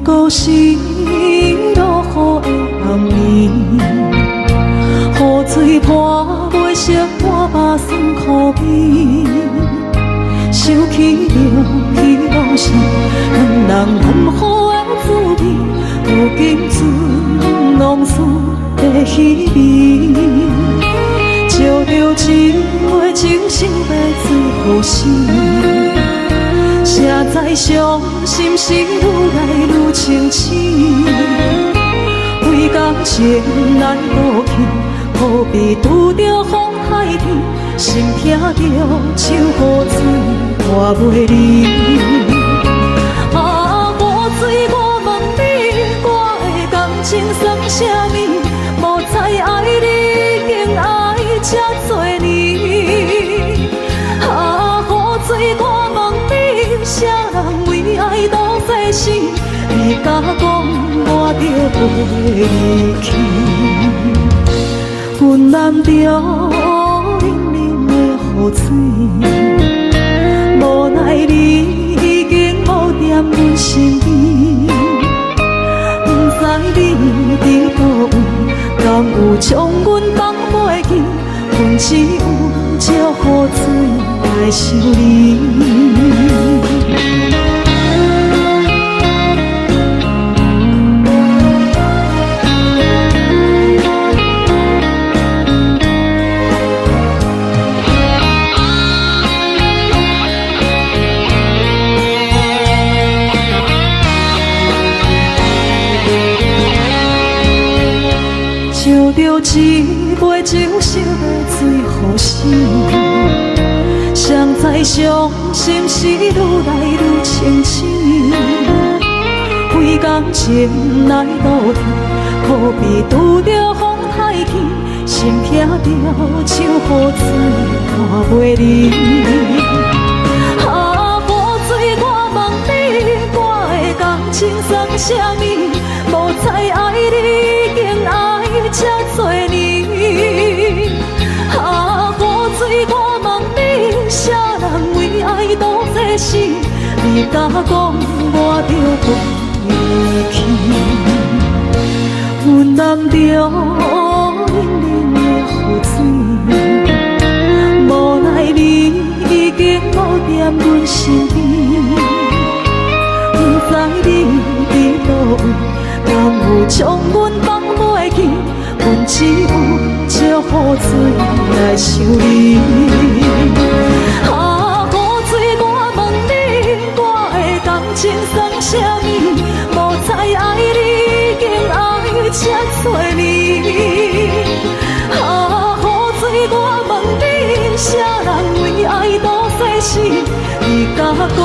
故事落雨的暗暝，雨水泼袂湿我目酸苦味，想起着彼往事，两人暗好的滋味，如今存往事的稀微，照着一杯情深的醉好心。谁知伤心事愈来愈清醒，为感情来倒去，何必拄着风海天？心听着秋雨水我袂离。啊，雨水，我问你，我的感情算啥物？无知爱你，竟爱这多年。啊，雨水，我问你，啥人为爱赌世事？你甲讲我着袂离去，阮淋着冷冷的雨水，无奈你已经无踮阮身边，不知你伫倒位，敢有将阮放袂记？阮只有借雨水来想你。照着一杯酒色的醉好心，谁知伤心事愈来愈清醒，为感情来倒去，何必拄着风太起？心听着秋雨水看袂离。啊，雨水，我问你，我的感情算啥物？无知爱你，竟爱这多年。啊，雨水，我问你，啥人为爱赌这事？你甲讲我着袂离去，阮淋着冷冷的雨水，无奈你已经无踮阮身边，不知你伫倒位，敢有将阮放袂记？阮只有借雨水来想你。啊，雨水，我问你，我的感情算啥物？无知爱你，竟爱这多年。啊，雨水，我问你，啥人为爱赌世事？你甲讲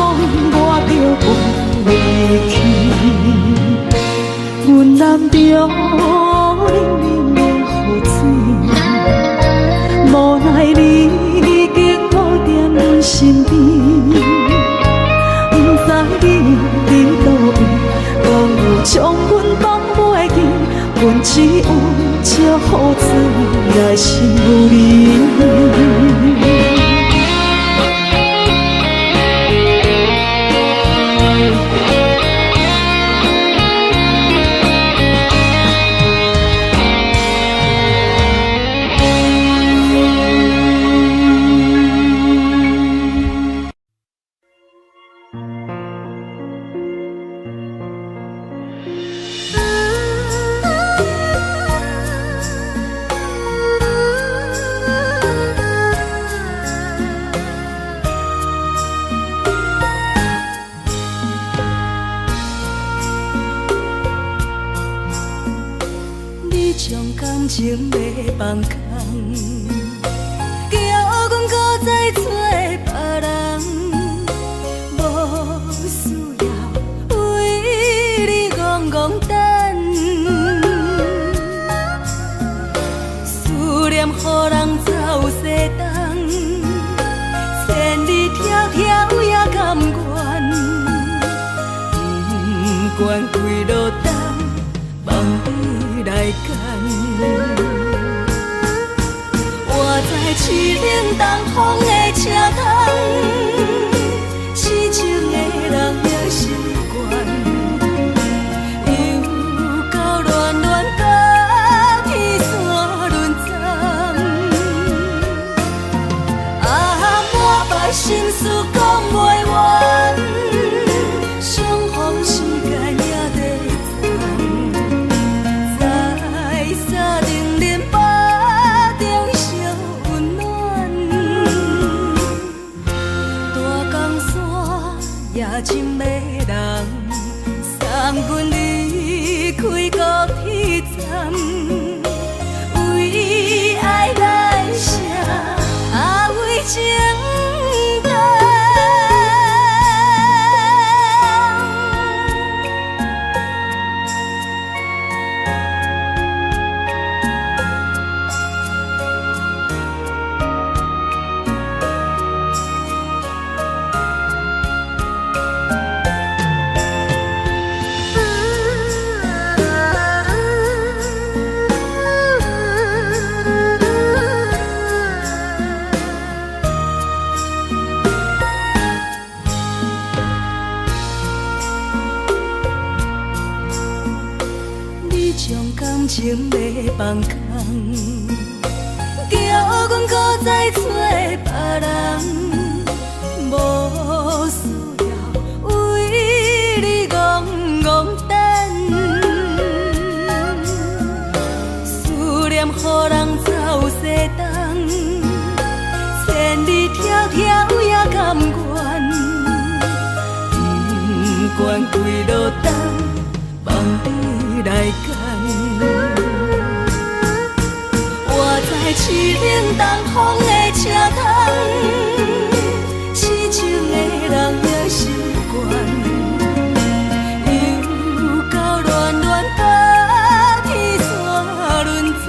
我着袂离去，阮淋着冷冷的雨水，无奈你已经无踮阮身边，不知你伫倒位，敢有将阮放袂记？阮只有借雨水来想你。感情要放空，叫阮搁再找别人，无需要为你戆戆等。思念予人走西东，千里迢迢也甘愿，不管几路灯，望你来牵。我在凄冷东风的车窗。痴情的人也习惯，又到恋恋到天山沦陷。满腹心事讲袂完，相逢时间也在站，在沙丁林巴中相温暖。大江山夜深的人，送阮离开高铁站，为爱来写为情长。感情要放空，叫阮搁再找别人，无需要为你戆戆等。思念予人走西东，千里迢迢也甘愿，不管几路灯，望你来牵。我在凄冷东风的车窗，痴情的人也习惯，又到恋恋到天山沦陷。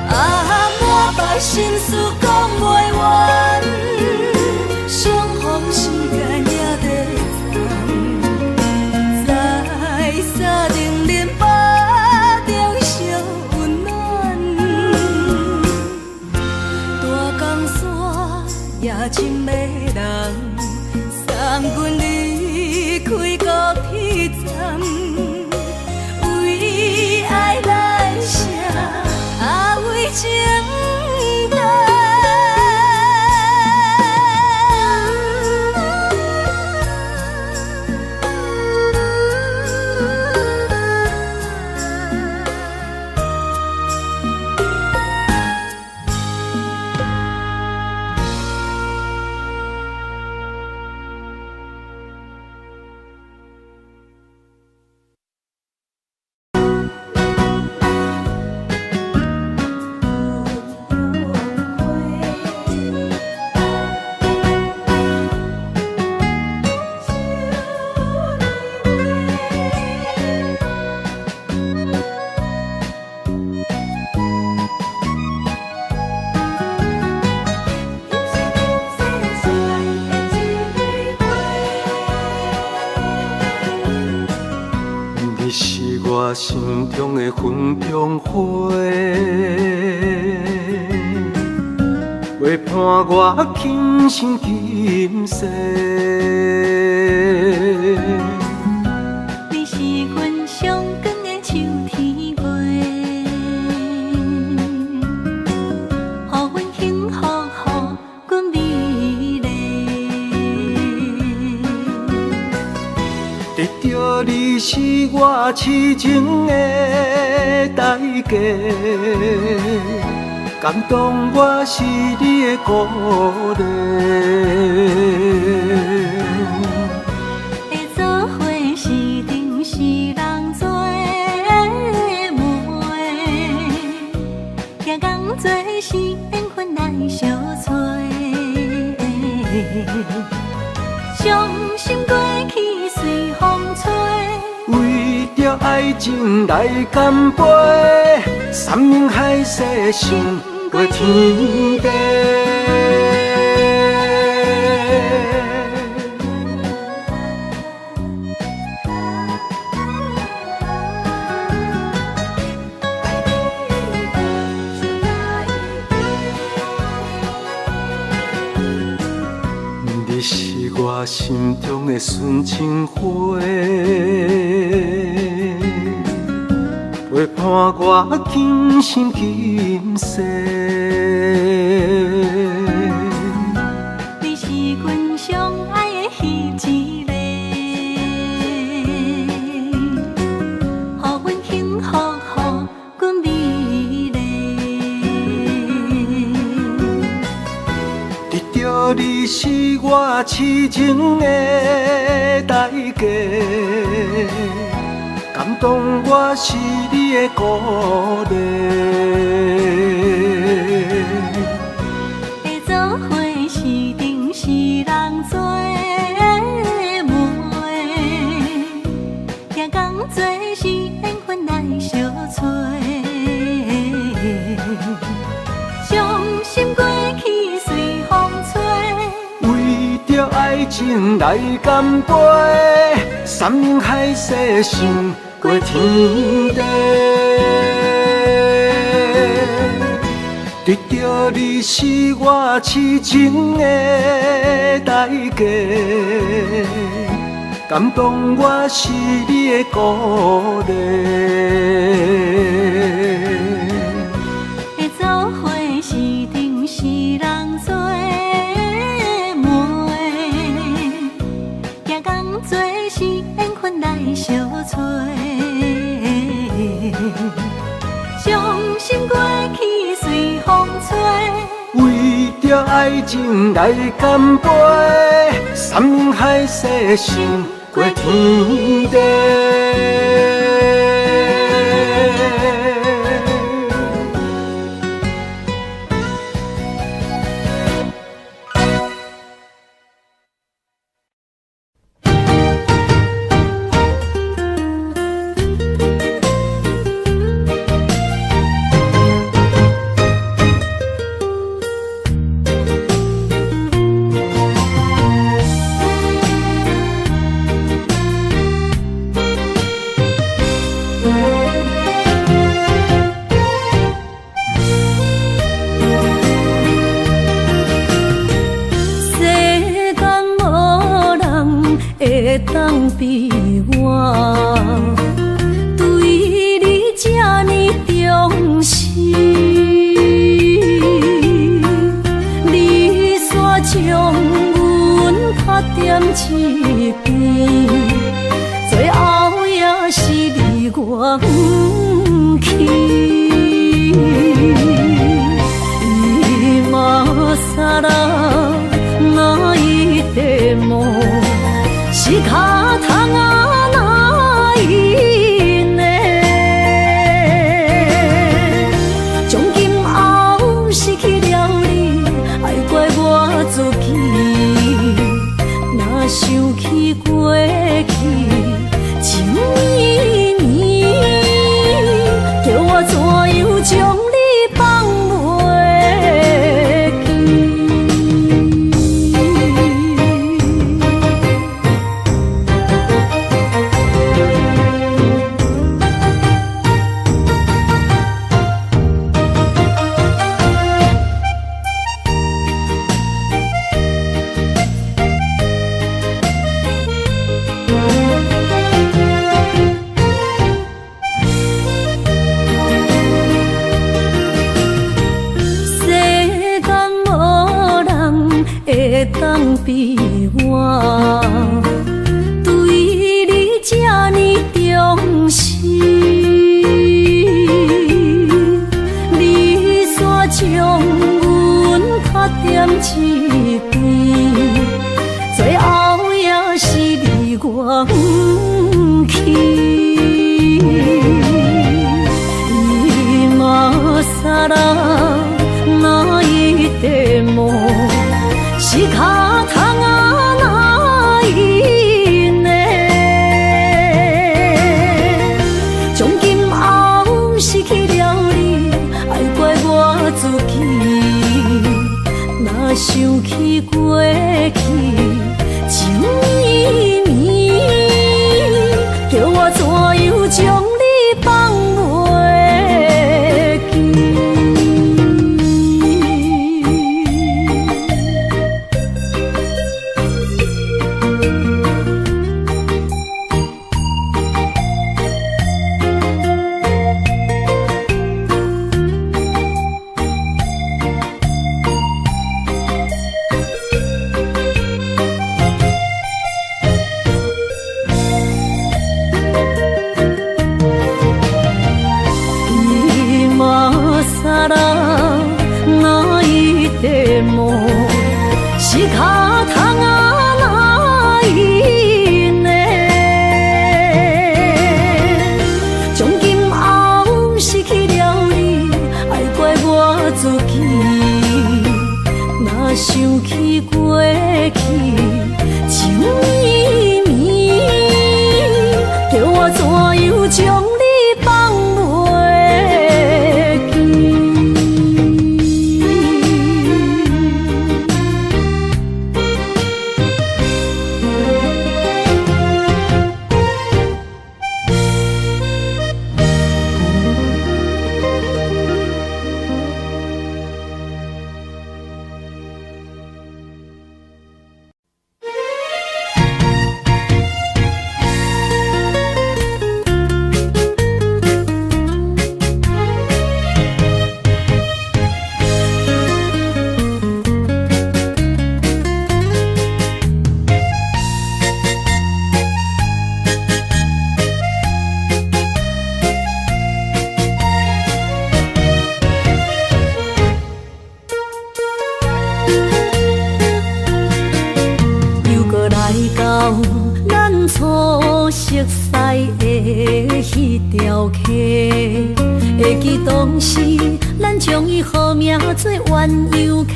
满腹心事讲袂完，相逢时间也在在沙丁林巴中相温暖。大江山夜深的人，送阮离开高铁站，为爱来写为情长。我心中的云中花，陪伴我今生今世。你是阮上光的秋天月，予阮幸福，予阮美丽。得到你是我痴情的代价，感动我是你的鼓励。会做伙是定是人做的媒，行工做是缘分来相找。伤心过去随风吹。为着爱情来干杯，送山盟海誓心过天地。你是我心中的纯情花，陪伴我今生今世。你是阮上爱的彼一个，予阮幸福，予阮美丽。得到你是我痴情的代价，感动我是你的鼓励。会做伙是定是人做媒，行工做是缘分来相找。伤心过去随风吹。为着爱情来干杯，山盟海誓心过天地。得到你是我痴情的代价，感动我是你的鼓励。会做伙是定是人做媒，行工做是缘分来相找。伤心过去随风吹，为着爱情来干杯，山盟海誓心过天地。会当比我对你这呢重视，你煞将阮拍点一边，最后也是你我不去。今ら泣いても仕方がないね。从今后失去了你，爱怪我自己。若想起过去情绵绵，叫我怎样将你放袂记？会当比我对你这呢重视，你煞将阮拍点一边，最后也是你我不去。今ら泣いても仕方がないね。从今后失去了你，爱怪我自己。若想起过去情绵绵，叫我怎样将你放袂记？是脚痛啊哪因呢？从今后失去了你，爱怪我自己。若想起过去情绵绵，叫我怎样将你放袂记？咱初熟悉的迄条溪，会记当时咱将伊号名做鸳鸯溪。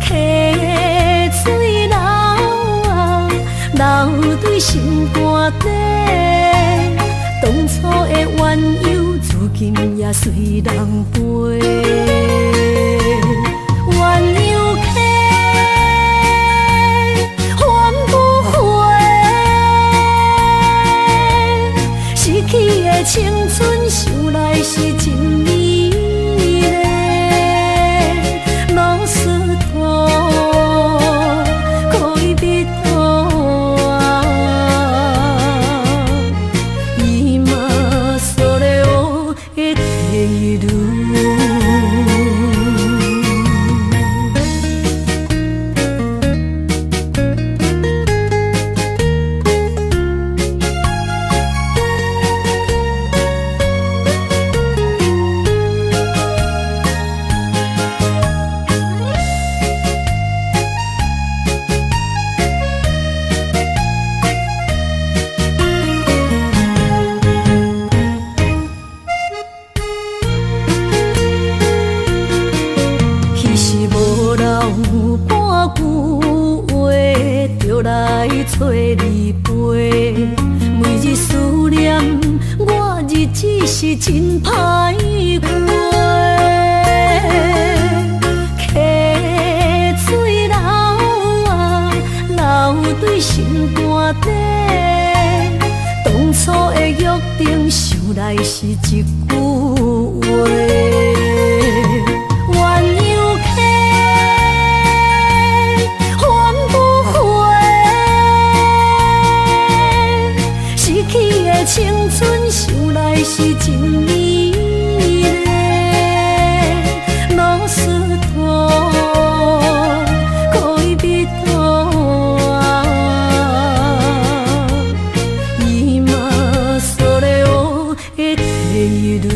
溪水流啊，流对心肝底。当初的鸳鸯，如今也随人飞。鸳鸯溪。失去的青春，想来是真美丽。老师徒，可以别途啊，伊嘛所了的地路。来找你陪，每日思念我，日子是真歹过。溪水流啊，流对心肝底。当初的约定，想来是一句话。青春想来是真美丽，老师徒可以别途啊，伊嘛所了的地路。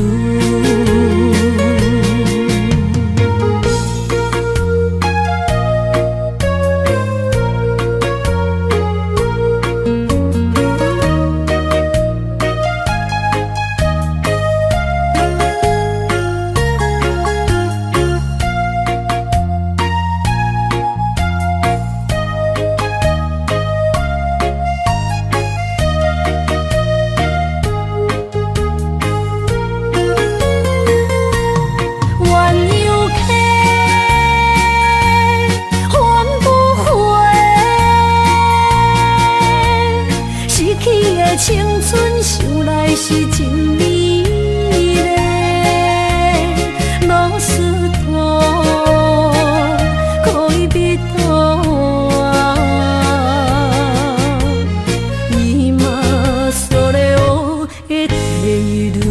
是真美丽，老师徒可以比多，伊嘛それを得ている。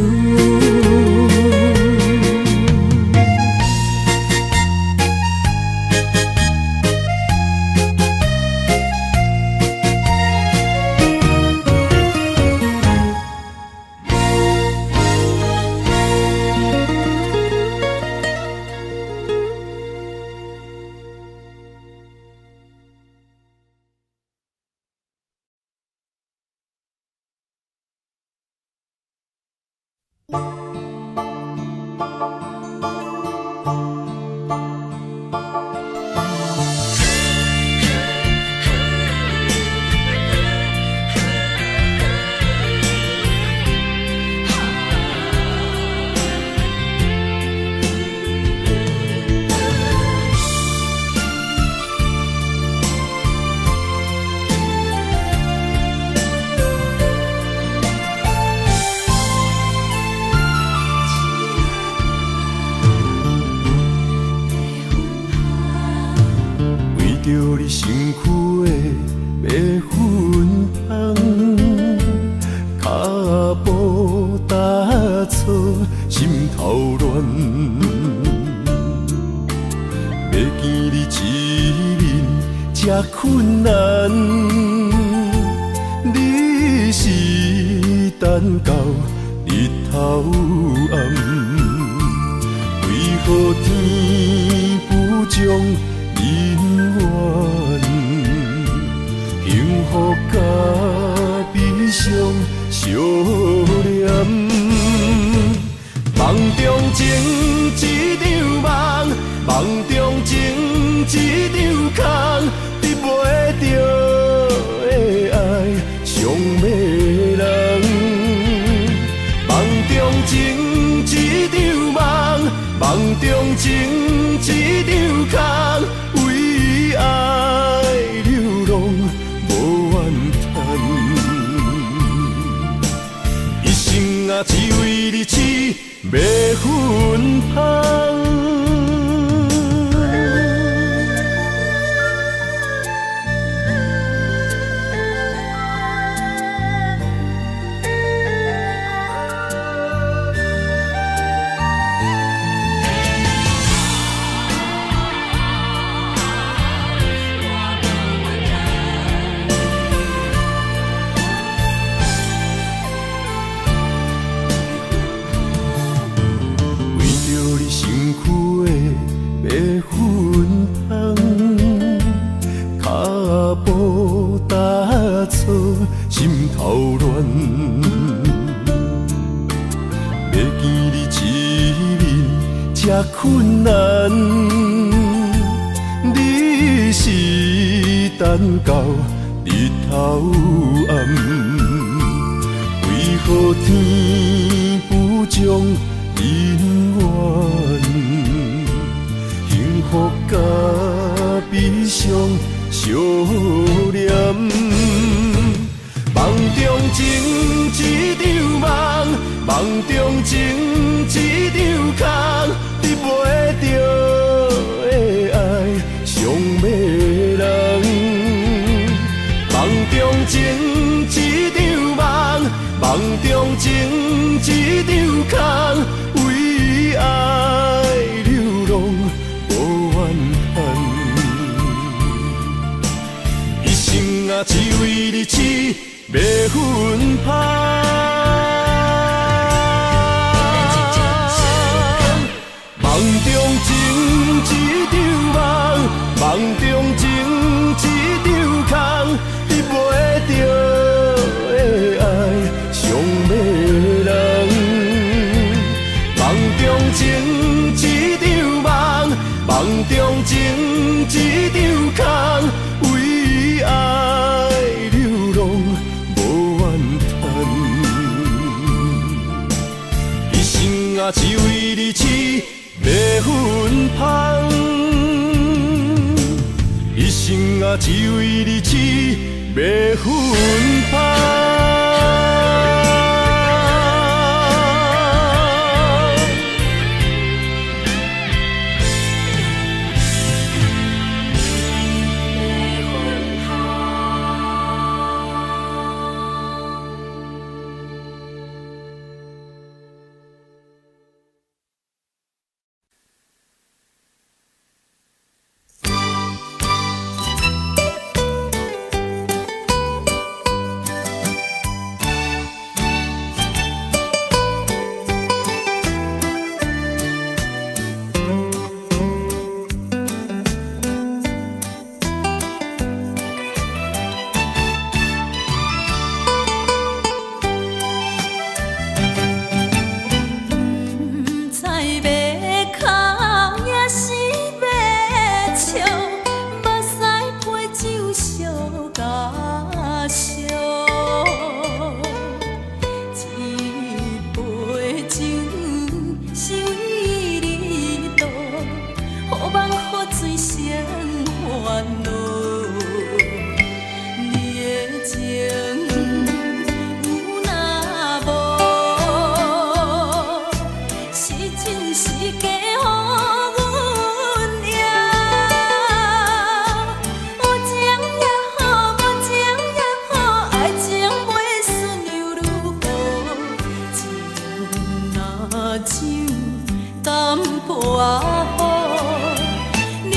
着你身躯的白粉香，脚步踏错，心头乱。要见你一面这困难，你是等到日头暗，为何天不将？因缘，幸福甲悲伤相连，梦中情一场梦，梦中情一场空，得袂着的爱上迷人。梦中情一场梦，梦中情一场空。为爱流浪无怨叹，一生啊只为你痴迷魂香。心头乱，要见你一面这困难，你是等到日头暗，为何天不将因缘，幸福甲悲伤相连？梦中情一场梦，梦中情一场空，得袂着的爱上迷人。梦中情一场梦，梦中情一场空，为爱流浪无怨叹，一生啊只为你痴。迷魂香，梦中情一场梦，梦中情一场空，得袂着的爱上迷人。梦中情一场梦，梦中情一场空，为爱流浪。啊，只为你痴迷魂香，一生啊，只为你痴迷魂香。酒淡薄仔好，饮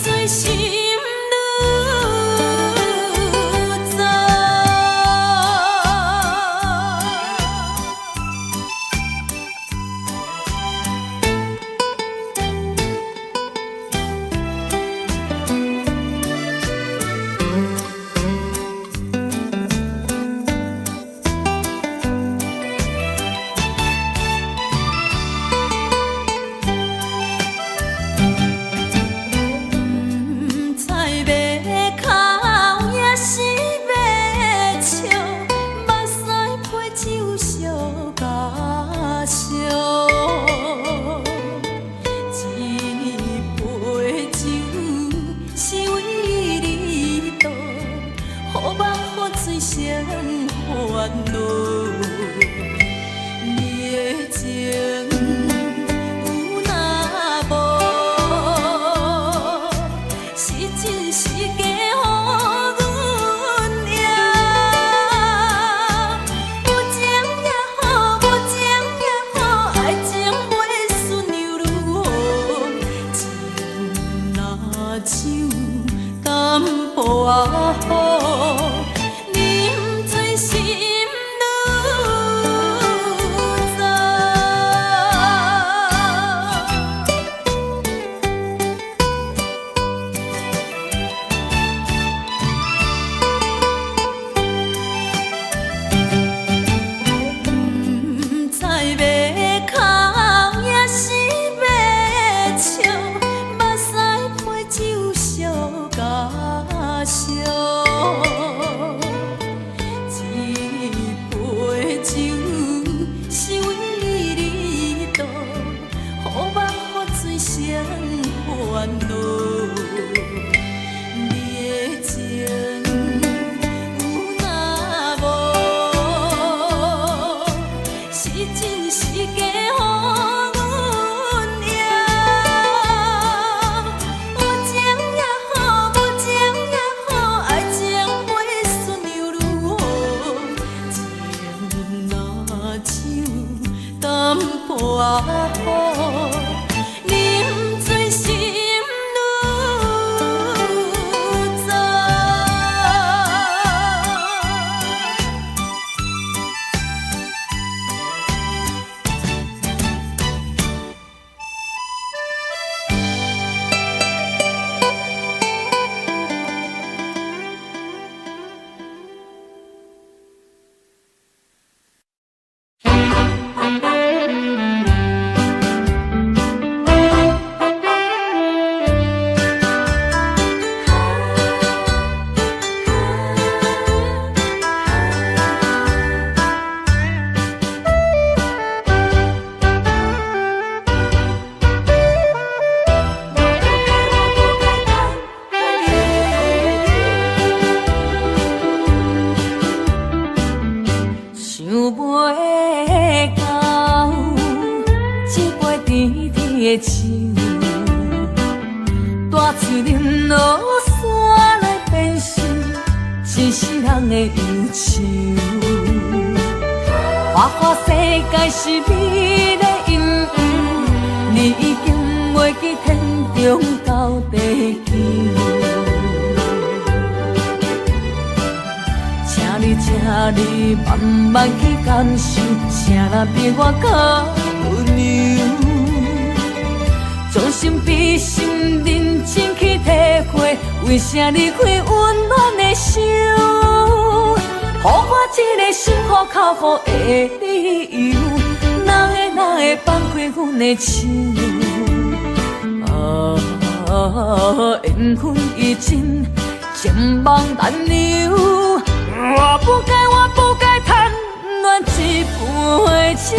醉心愈糟。为啥离开温暖的手？予我一个心苦口苦的理由，哪会放开阮的手？缘分已尽，情梦难留。我不该贪恋一杯酒。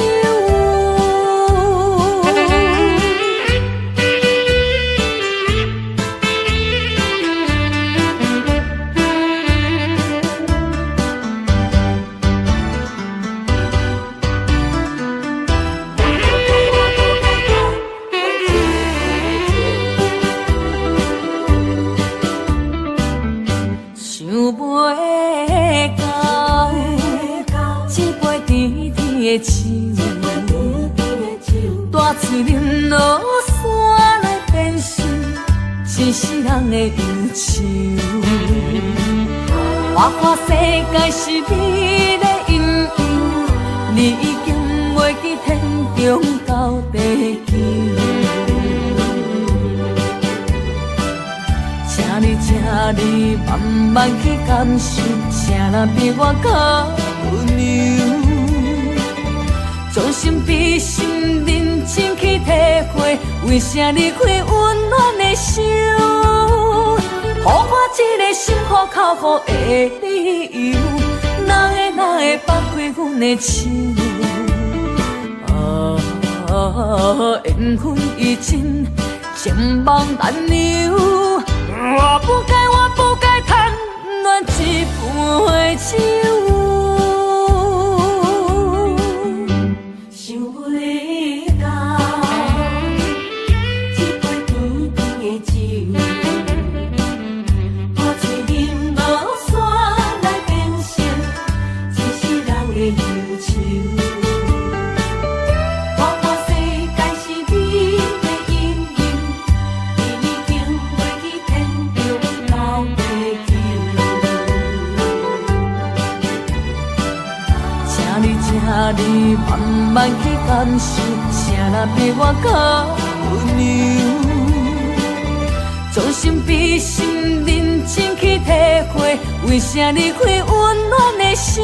的酒，破碎林落山来变成一世人的忧愁。我看世界是你的阴影，你已经袂记天中到地球。请你慢慢去感受，请若比我较温柔。将心比心，认真去体会，为啥离开温暖的手？予我一个心苦口苦的理由，哪会放开阮的手？缘分已尽，情梦难留。我不该贪恋一杯酒。你慢慢去感受，谁若比我较温柔？将心比心，认真去体会，为啥离开温暖的手？予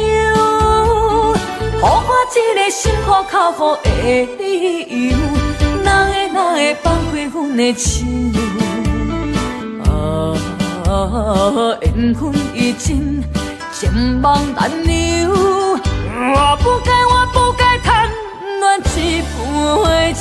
我一个心苦口苦的理由，哪会放开阮的手？缘分已尽，情梦难留。我不该贪恋一杯酒。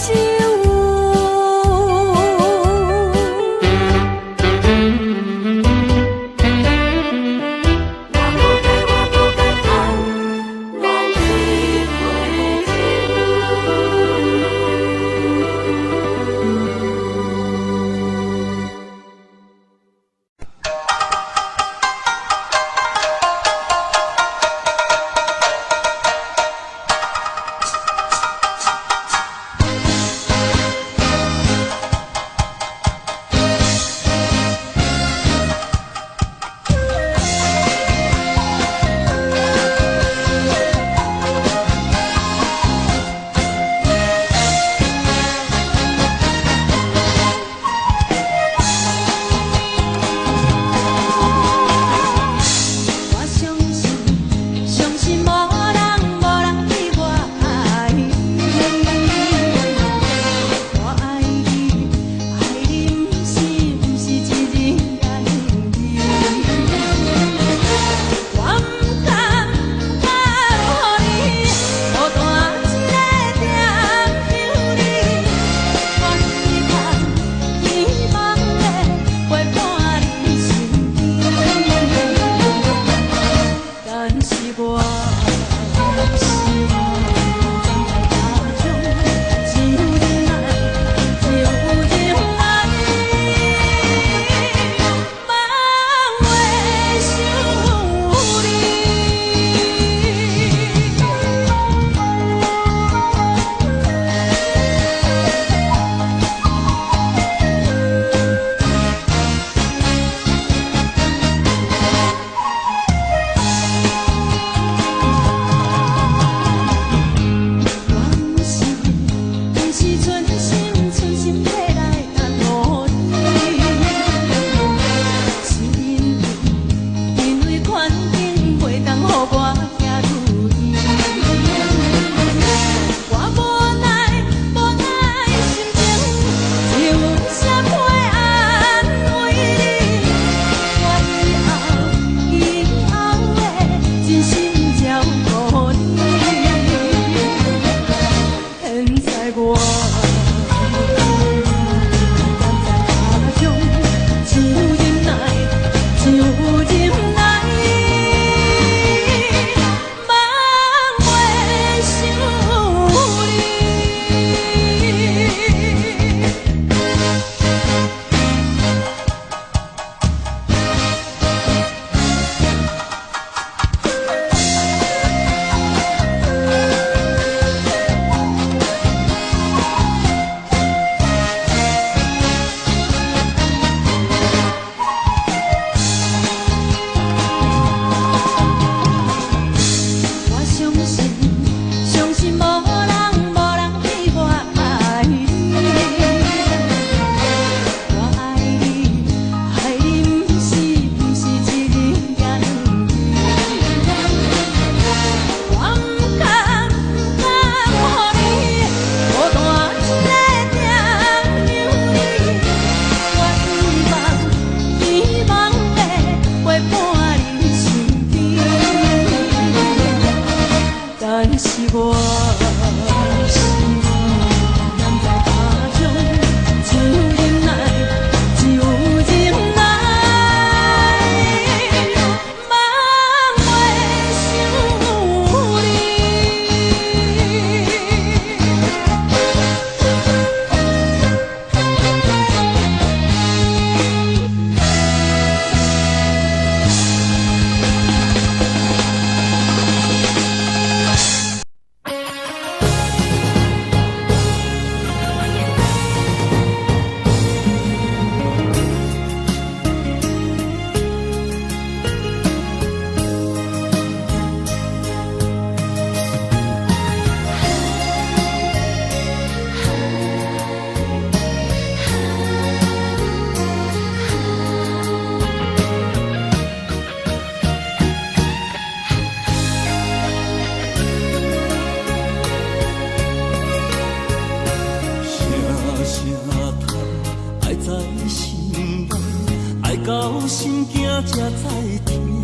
到心惊才知听，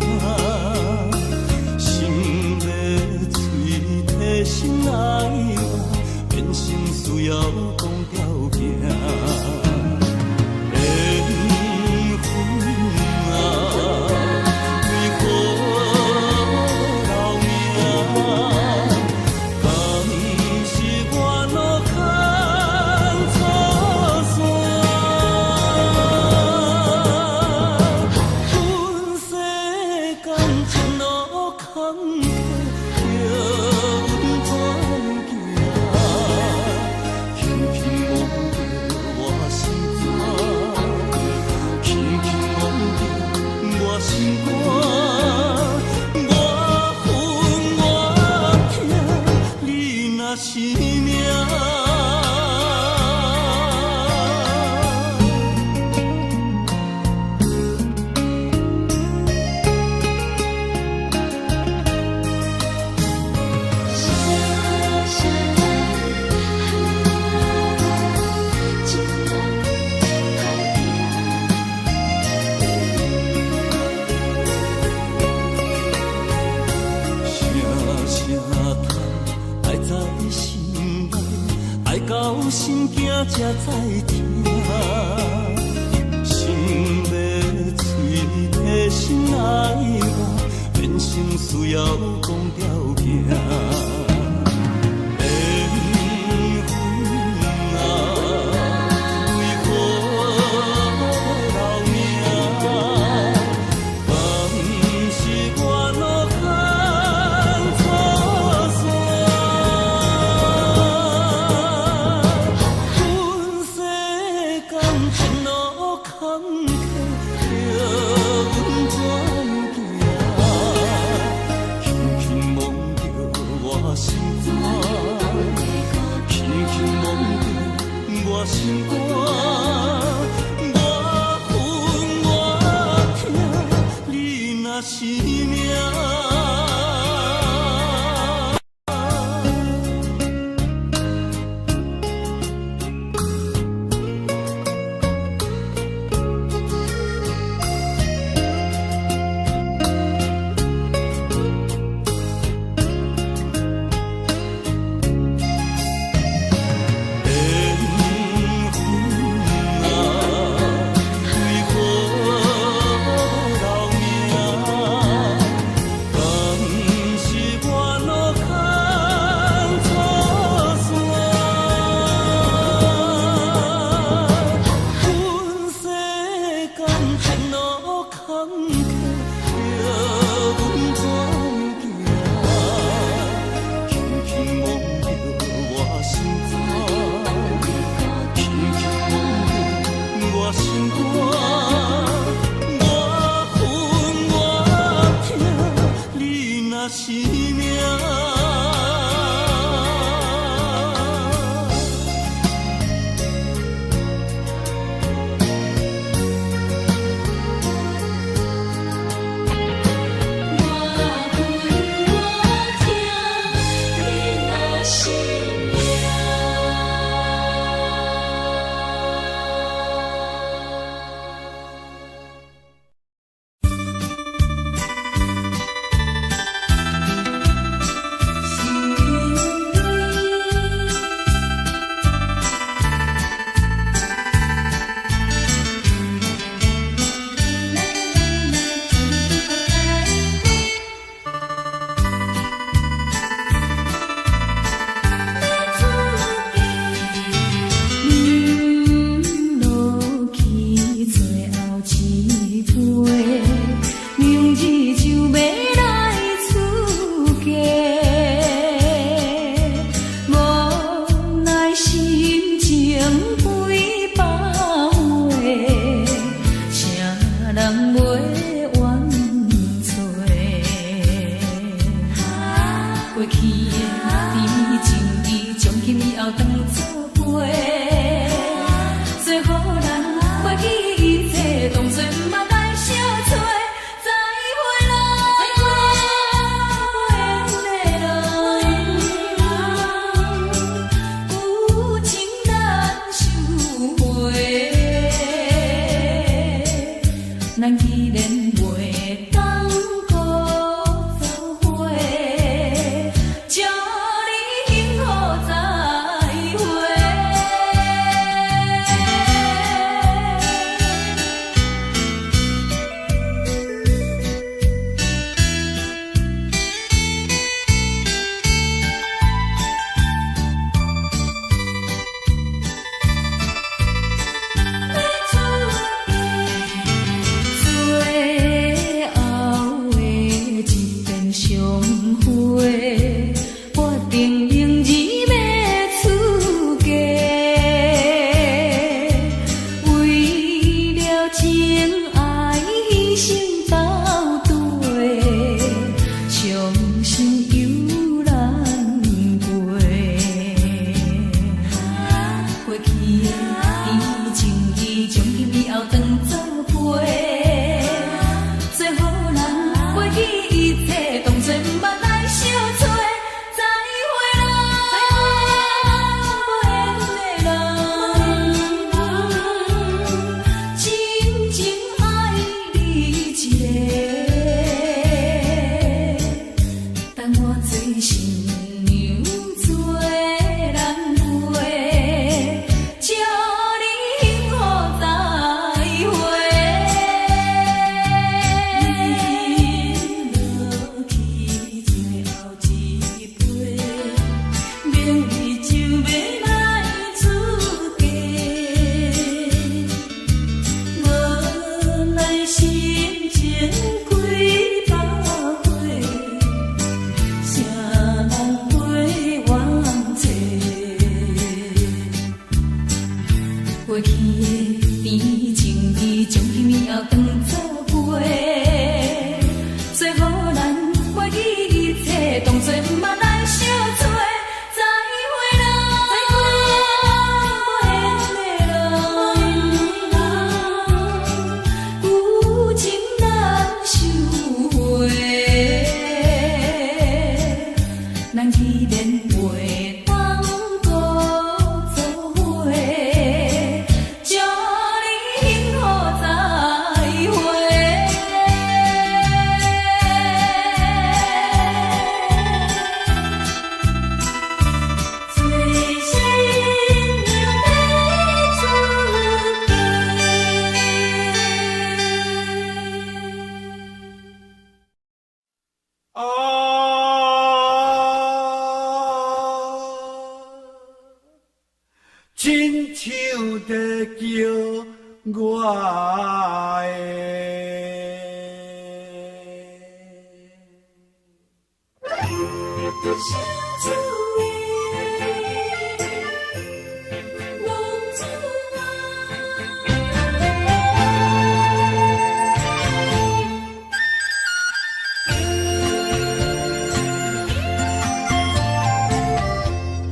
心要嘴提心爱我，变成需要讲条件。缘分啊，为何留名？敢是我脑空错线？阮世间前路坎坷，叫阮怎行？轻轻摸着我心肝，轻轻摸着我心肝，我恨我痛，你若是命。到心惊才知听，心要嘴提心爱我，变成需要讲条件。心肝，我恨我痛，你若是命。要来出家，无奈心情几百回，谁人陪阮坐？过去的甜情意，将彼暝后当作陪，最好咱忘记一切，当作毋捌来相做。再会啦，旧情难收回，咱去年袂当搁做伙，祝你幸福再会。最新娘要出亲像在叫我的。小厝的浪子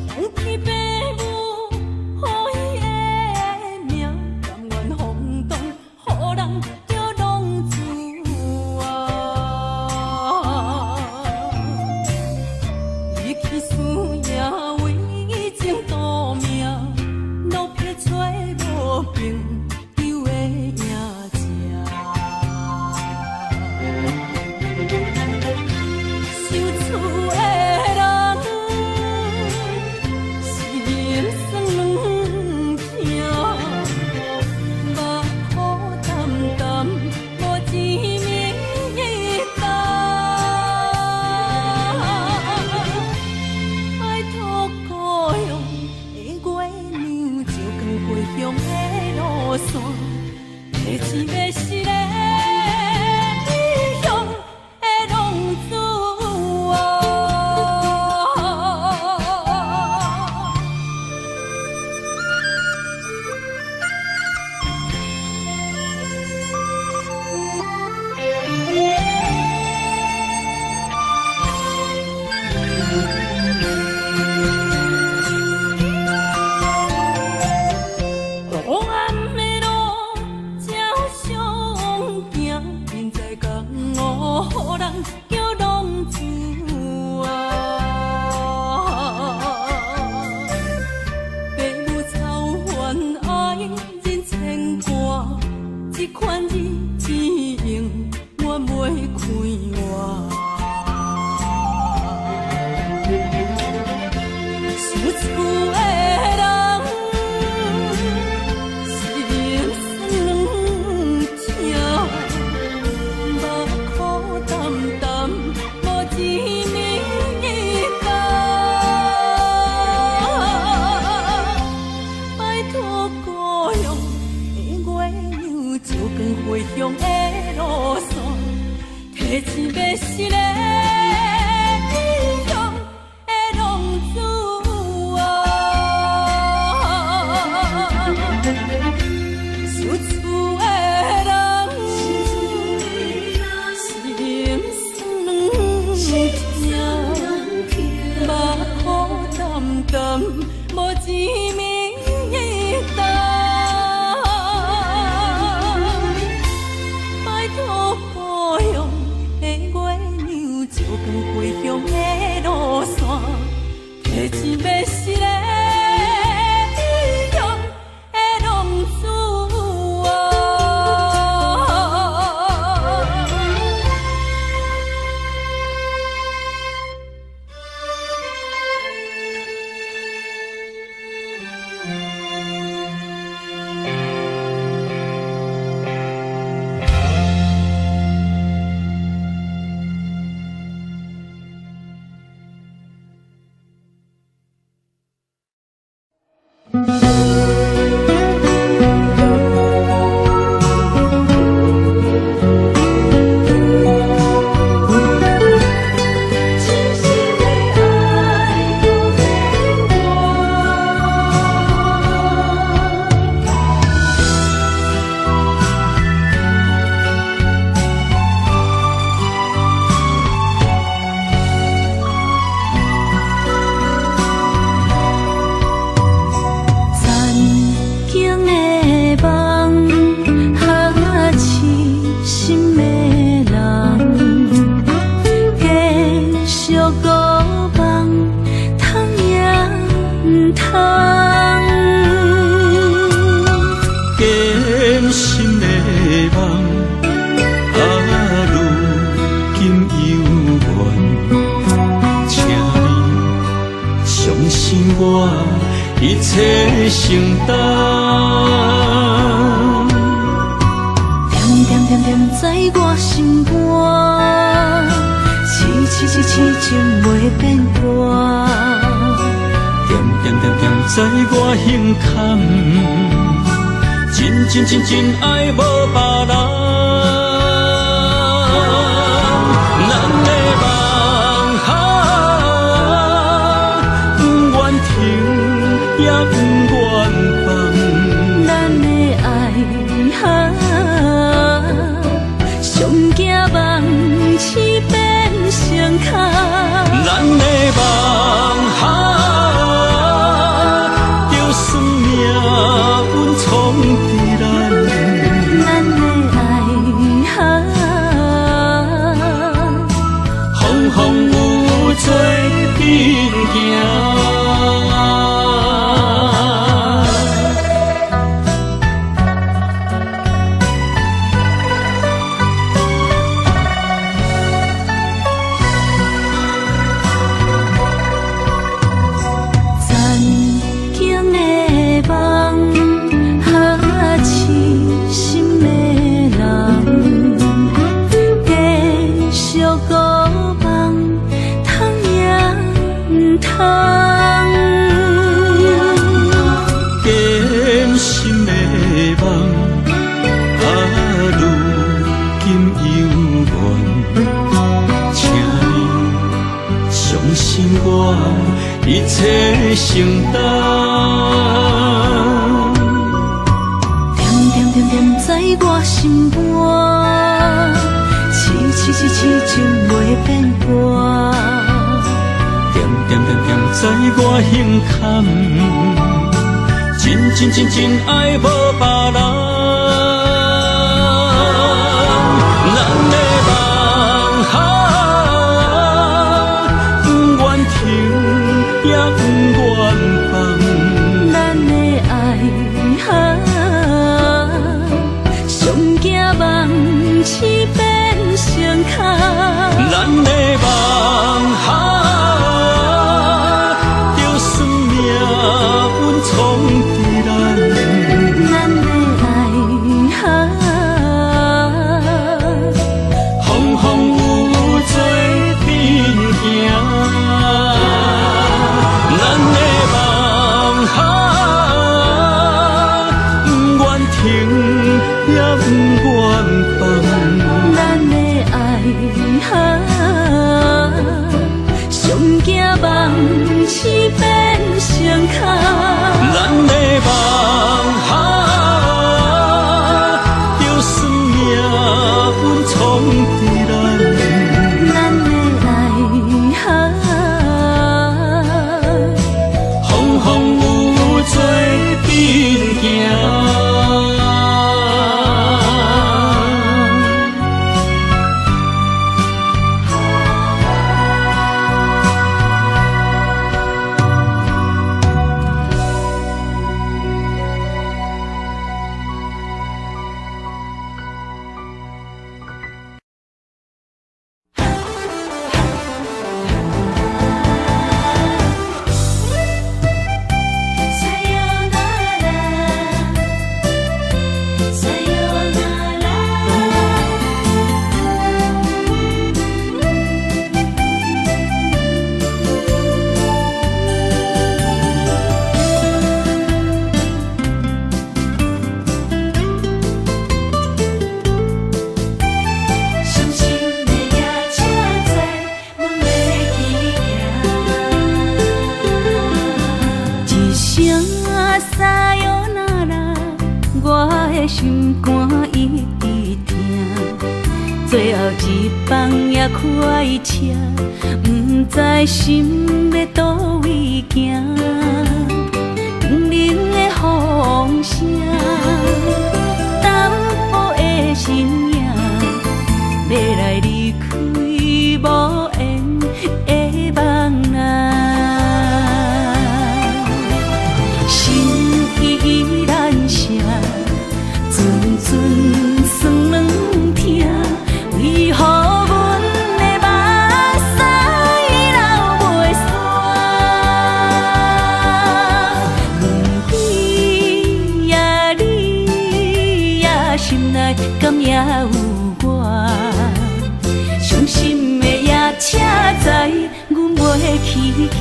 奉天父母予伊的名，甘愿奉当，予人叫浪子伊去思也为情赌命，路撇找无朋友的影子。受厝的人是人生两痛，目苦淡淡，无一面灯。爱托故乡的月娘，照光回乡的路线，提起要是个异乡的浪子黑暗的路照相行，人在江湖，予人叫浪子父母操烦爱人牵挂，这款日子用我袂开活。受厝的人是人生两痛，目苦淡淡，无一面灯。拜托故乡的月娘，照光回乡的路线，提醒要是个异乡的浪子。受厝的人是人生两痛，目苦淡淡，无一面灯。拜托故乡的月娘，照光回乡的路线，提醒要是个一切承担，点点点点在我心肝，痴痴痴痴情袂变卦，点点点点在我胸坎，真真真真爱无别人。咱的梦哈，不愿停，也不愿放。咱的爱哈，上惊梦痴变成空。咱的梦哈，就算命运冲伫咱，咱的爱哈，风风雨做阵行。一切承担，点点点点在我心肝，痴痴痴痴情袂变卦，点点点点在我胸坎，真真真真爱无别人。咱的梦哈，不愿停。也不愿放，咱的爱哈，上惊梦痴变成空。咱的梦哈，就算命运冲伫咱，咱的爱哈，风风雨做阵行。咱的梦哈，不愿停，也不愿放。咱的爱哈，上惊梦痴变成空。咱的梦哈，就算命运冲伫咱，咱的爱哈。风风雨做阵行。撒哟那拉，我的心肝一直疼。最后一棒也开车，不知心要倒位行。冷冷的风声，淡薄的身影，要来离开无缘的梦啊。心依然舍，阵阵酸软疼，为何阮的目屎流袂煞？问你呀，你呀，心内敢也有我？伤心的夜车载，阮袂去行。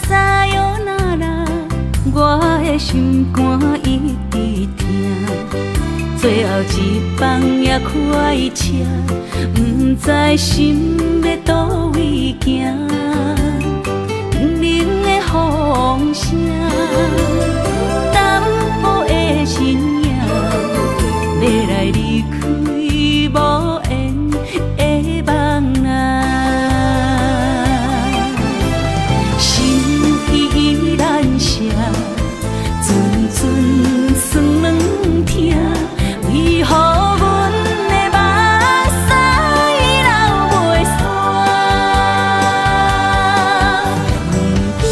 撒哟那拉，我的心肝一直疼。最后一棒也开车，不知心要倒位行。冷冷的风声，淡薄的身影，要来离开无缘的梦啊。依然舍，阵阵酸软疼，为何阮的目屎流袂煞？问你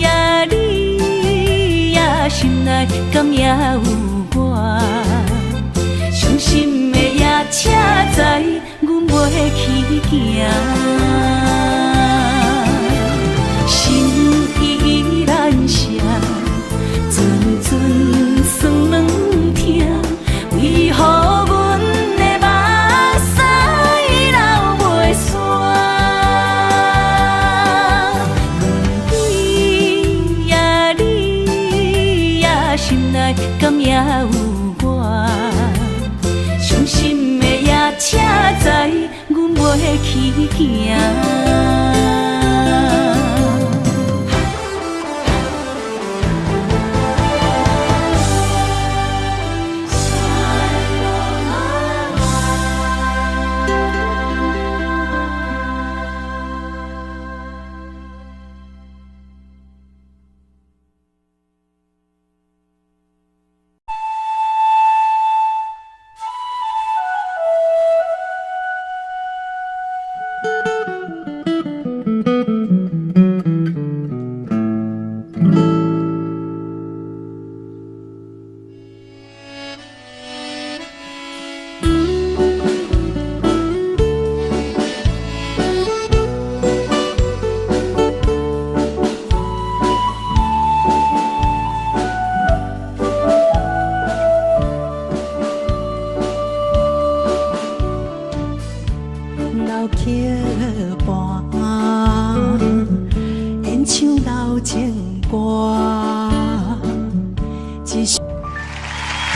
呀，你呀，心内敢也有我？伤心的夜车载，阮袂去行。依然舍，阵阵酸软疼，为何阮的目屎流袂煞？问你呀，你呀，心内敢也有我？伤心的夜车载，阮袂去行。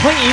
欢迎。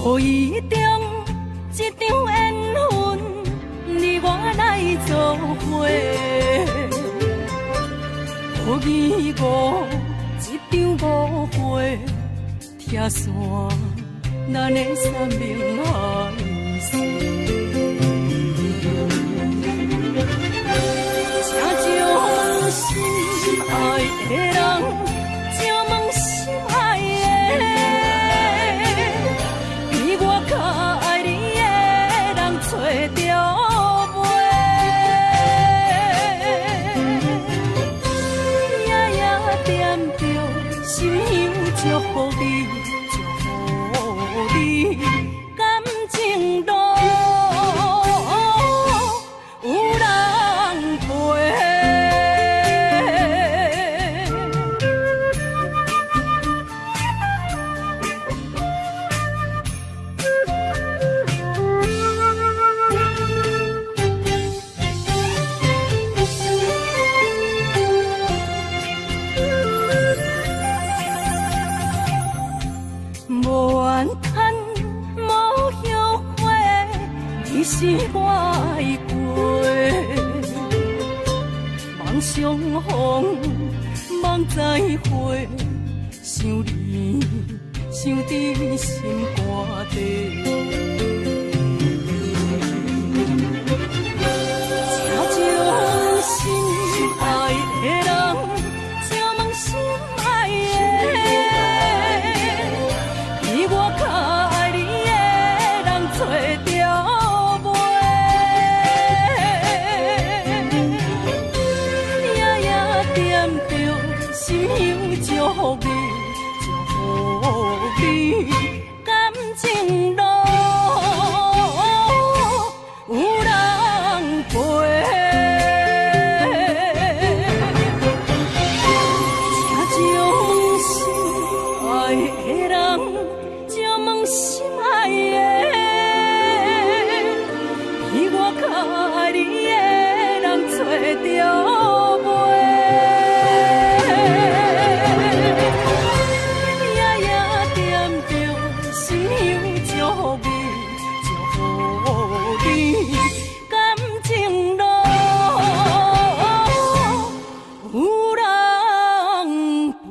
无意中一场缘分，你我来作伙。无意误一场误会，拆散咱的三明海誓。请将心爱的人，请问心爱的，比我较爱你的人找着袂？夜夜惦着心香祝福你，祝福你感情路有人陪。无怨叹，无后悔，你是我的过。梦相逢，梦再会，想你，想伫心肝底。请将心爱的人，请问心爱的，比我较爱你的人找着袂？夜夜惦着心香祝福你，祝福你感情路有人陪。请将心爱的人，请问心爱的，比我较爱你的人找着袂？夜夜惦着心香祝福你，祝福你感情路有人陪。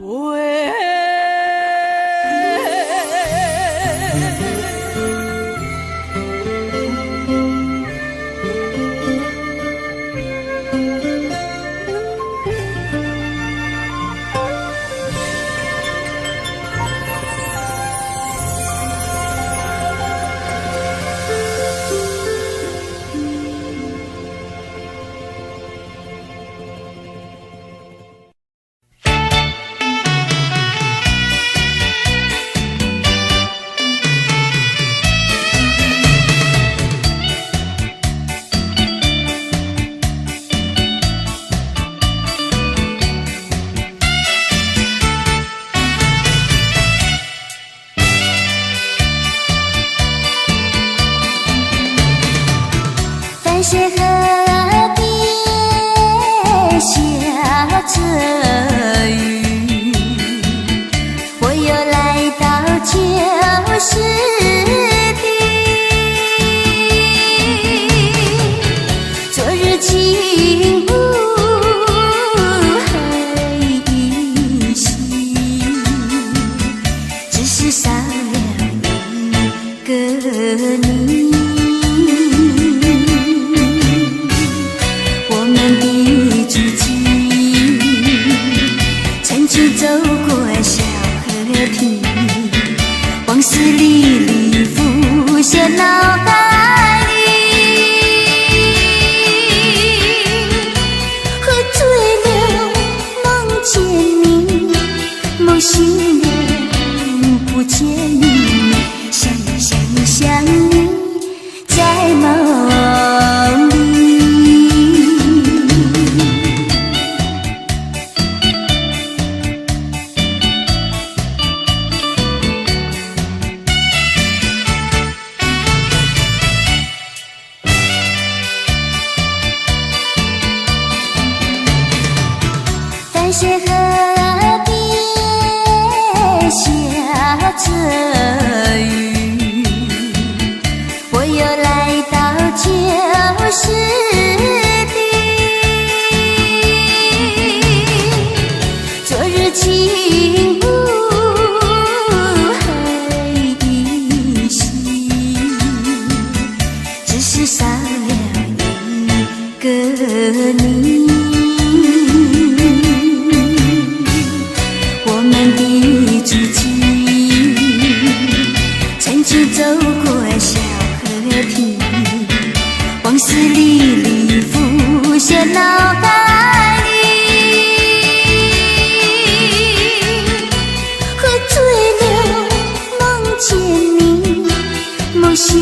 繁星河边下着雨，我又来到旧时地。昨日情无还依稀，只是少了一个你。走过小河堤，往事历历浮现脑海里。喝醉了梦见你，梦醒了不见你，想你在梦里。繁星河边下着雨，我又来到旧时地。昨日情无还依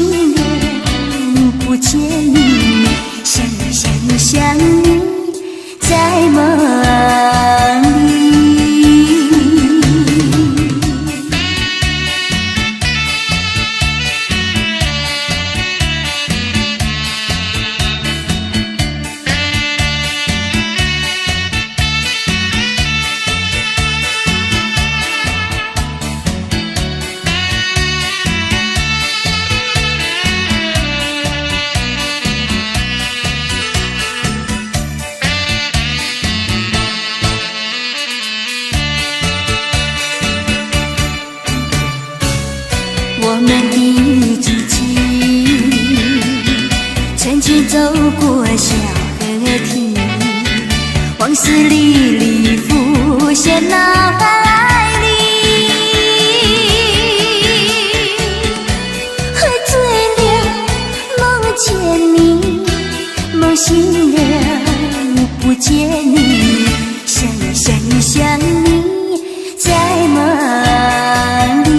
年不见你，想你想你想你在梦里。我们的激情，曾经走过小河堤，往事历历浮现脑海里。喝醉了，梦见你，梦醒了，不见你，想你想你想你，在梦里。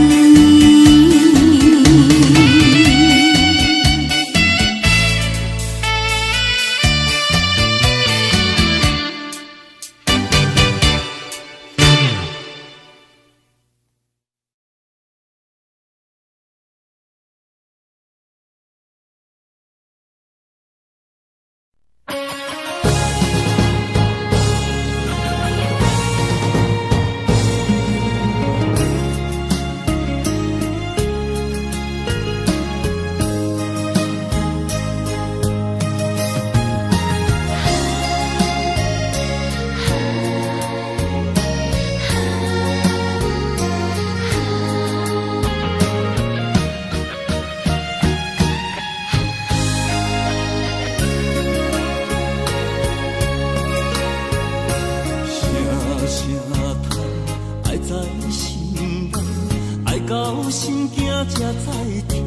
到心惊才知听，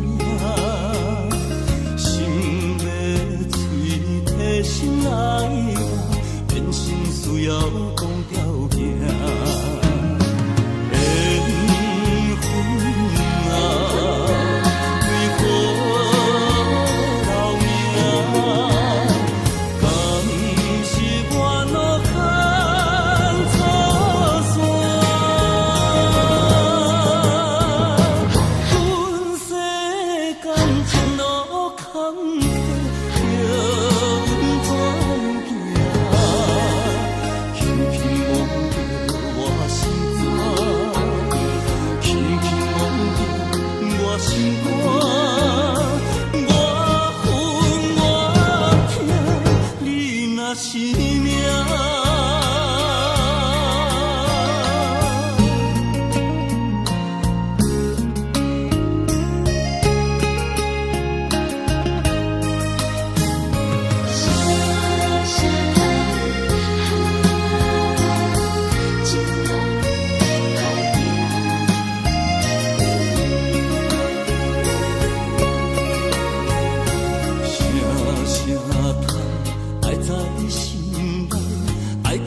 心要嘴替心爱我，变心需要讲条件。缘分啊，为何留名？敢是我脑空错散？阮世间前路坎坷，叫阮怎行？轻轻摸着我心肝，轻轻摸着我心肝。我恨我痛，你若是命。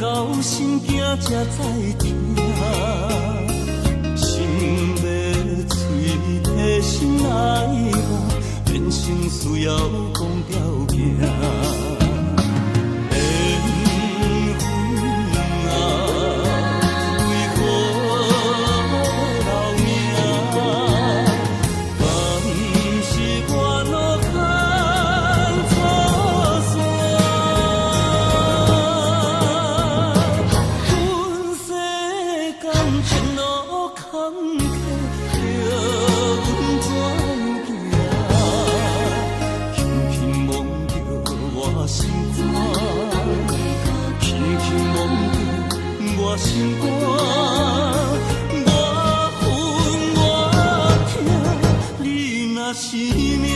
到心惊才知听，心要嘴替心爱我，变成需要讲条件。心肝，我恨我痛，你若是命。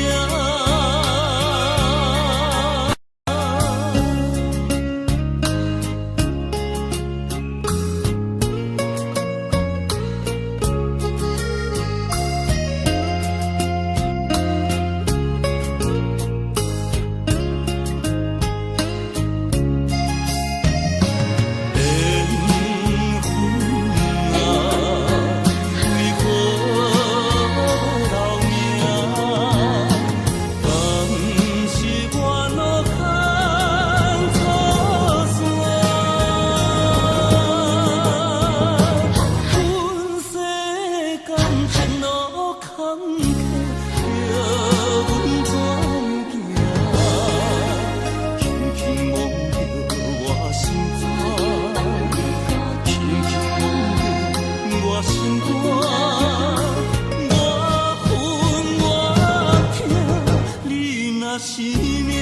是命。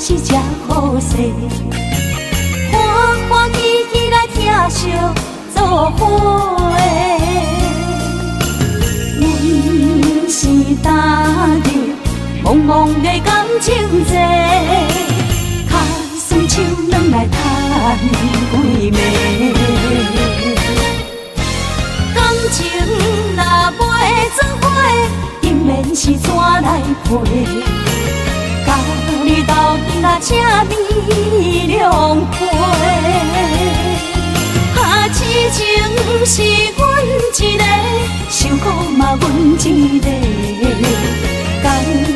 是只好势，欢欢喜喜来疼惜做伙的。阮是今日茫茫的感情债，脚酸手软来赚几暝。感情若袂做伙，定免是怎来陪？甲你斗阵啊，请你谅陪。痴情是阮一个，受苦嘛阮一个。敢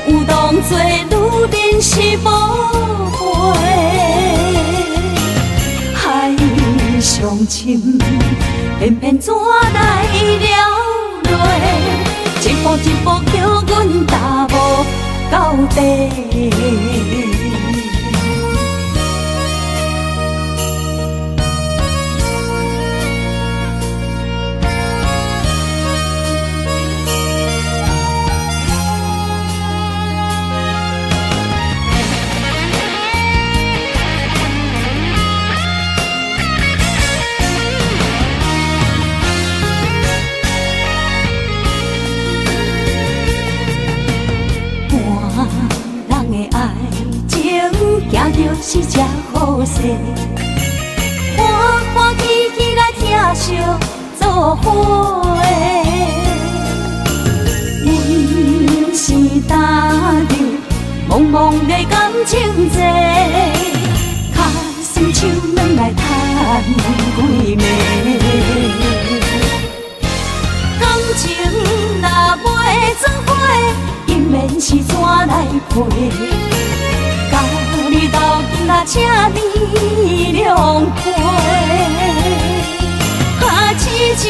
有当作女人是无悔？海上深，偏偏怎来了落？一步一步叫阮踏无到底。是只好势，欢欢喜喜来疼惜做伙的。阮是今日茫茫的感情债，脚酸手软来赚几暝。感情若袂做伙，定免是怎来陪？甲你斗阵啊，请你谅陪。痴情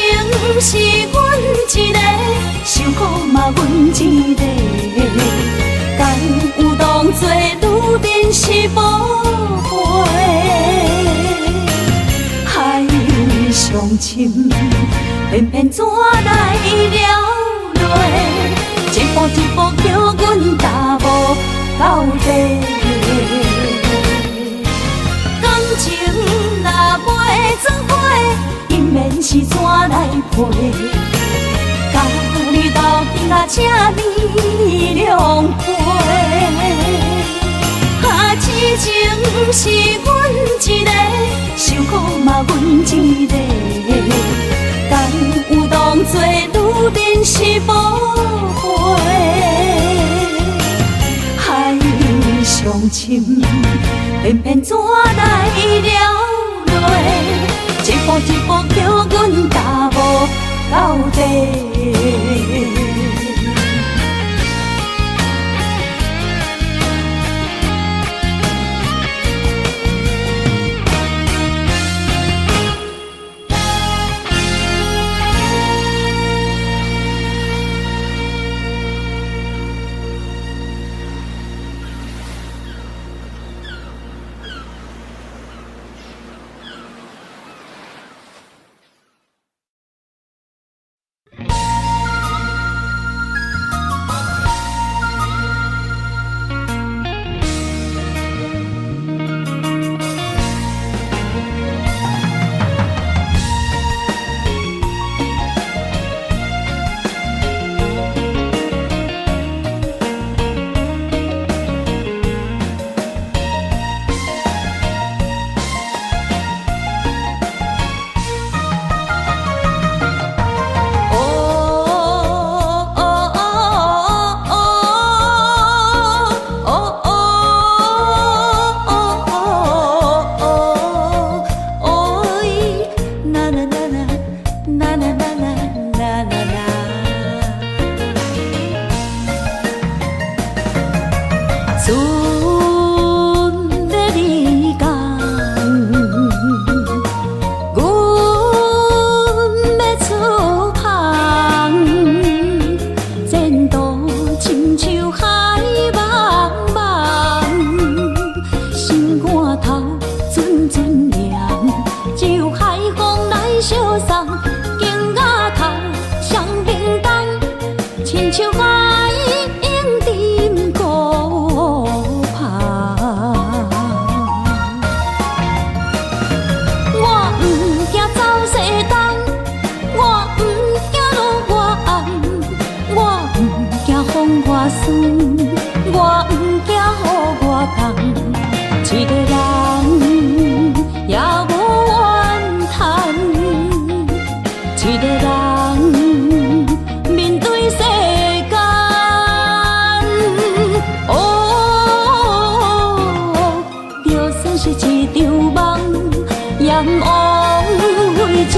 是阮一个，受苦嘛阮一个。敢有当作女人是无悔？海上深，偏偏怎来了落？一步一步叫阮踏无到底。感情若袂做伙，定免是怎来陪？甲你斗阵啊，请你谅陪。痴情是阮一个，受苦嘛阮一个。敢有当作女人是无悔？海上深，偏偏怎来了落？一步一步叫阮踏无到底。算是一场梦，阎王为一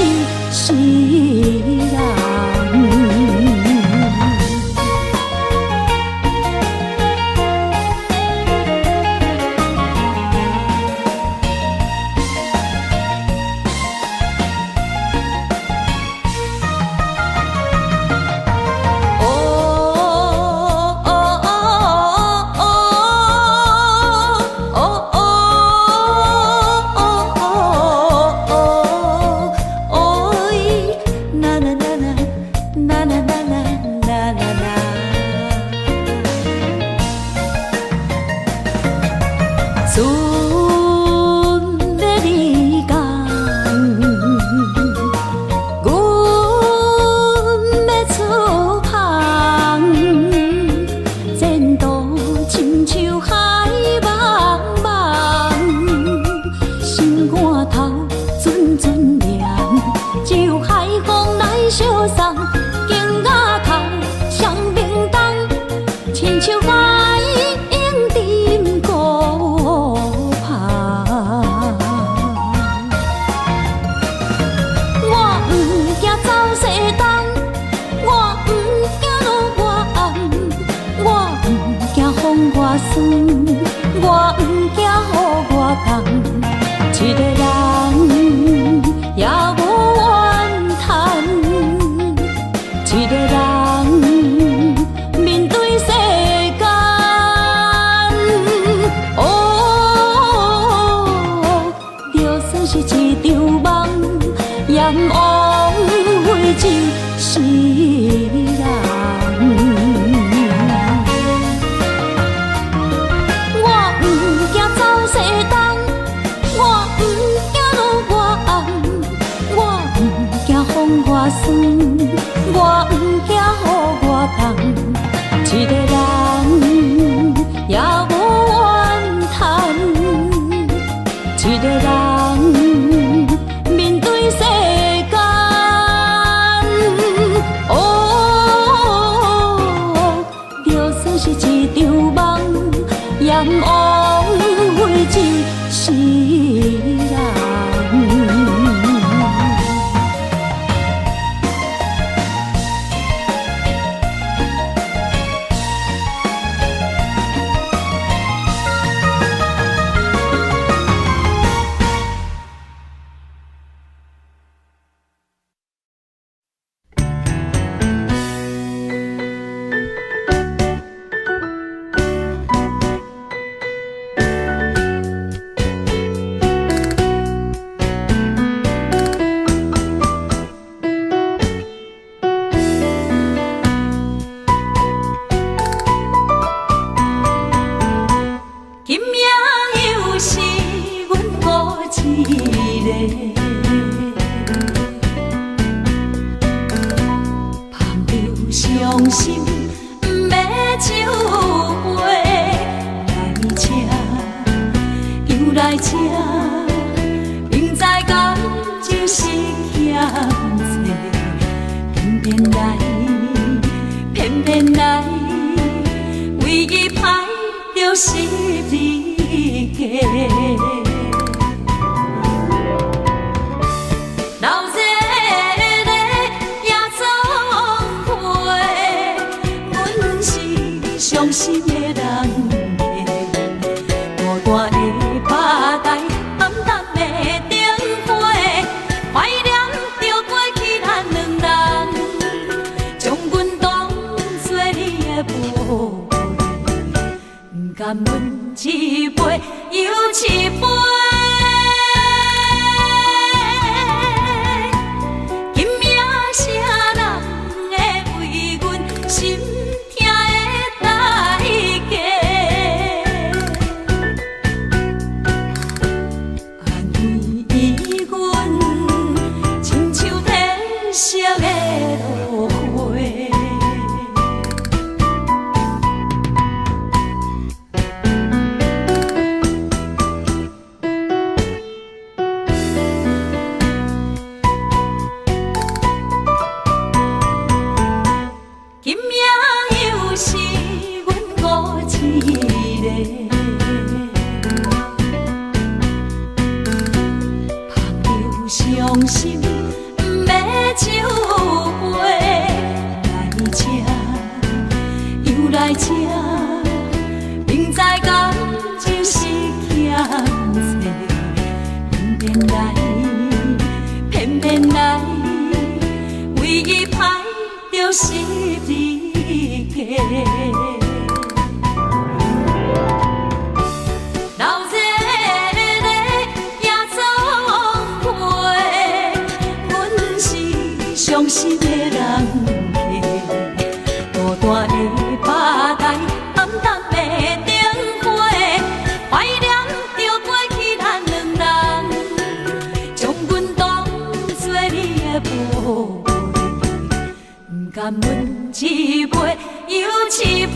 世人。甘愿伤心不要酒杯，来吃又来吃，明知感情是欠债，偏偏来，为伊歹着是你家。老热热也总陪，阮是伤心的人家。孤单的吧台，暗淡的灯花，怀念着过去咱两人，将阮当作你的宝贝，不甘阮一杯又一杯。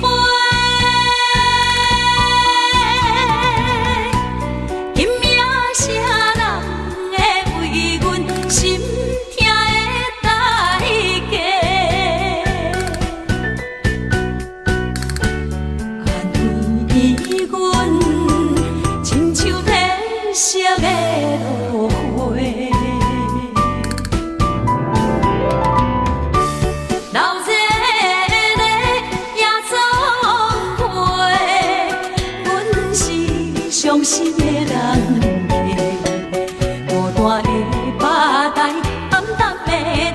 伤心的人家，孤单的吧台，暗淡的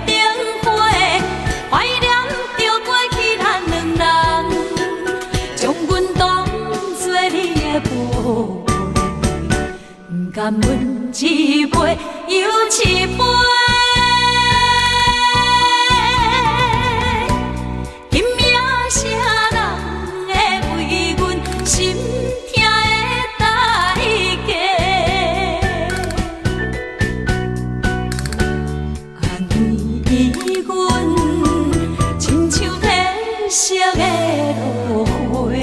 灯花，怀念着过去咱两人，将阮当作你的宝贝，不甘阮一杯又一杯。今夜啥人会为阮心？色的落花，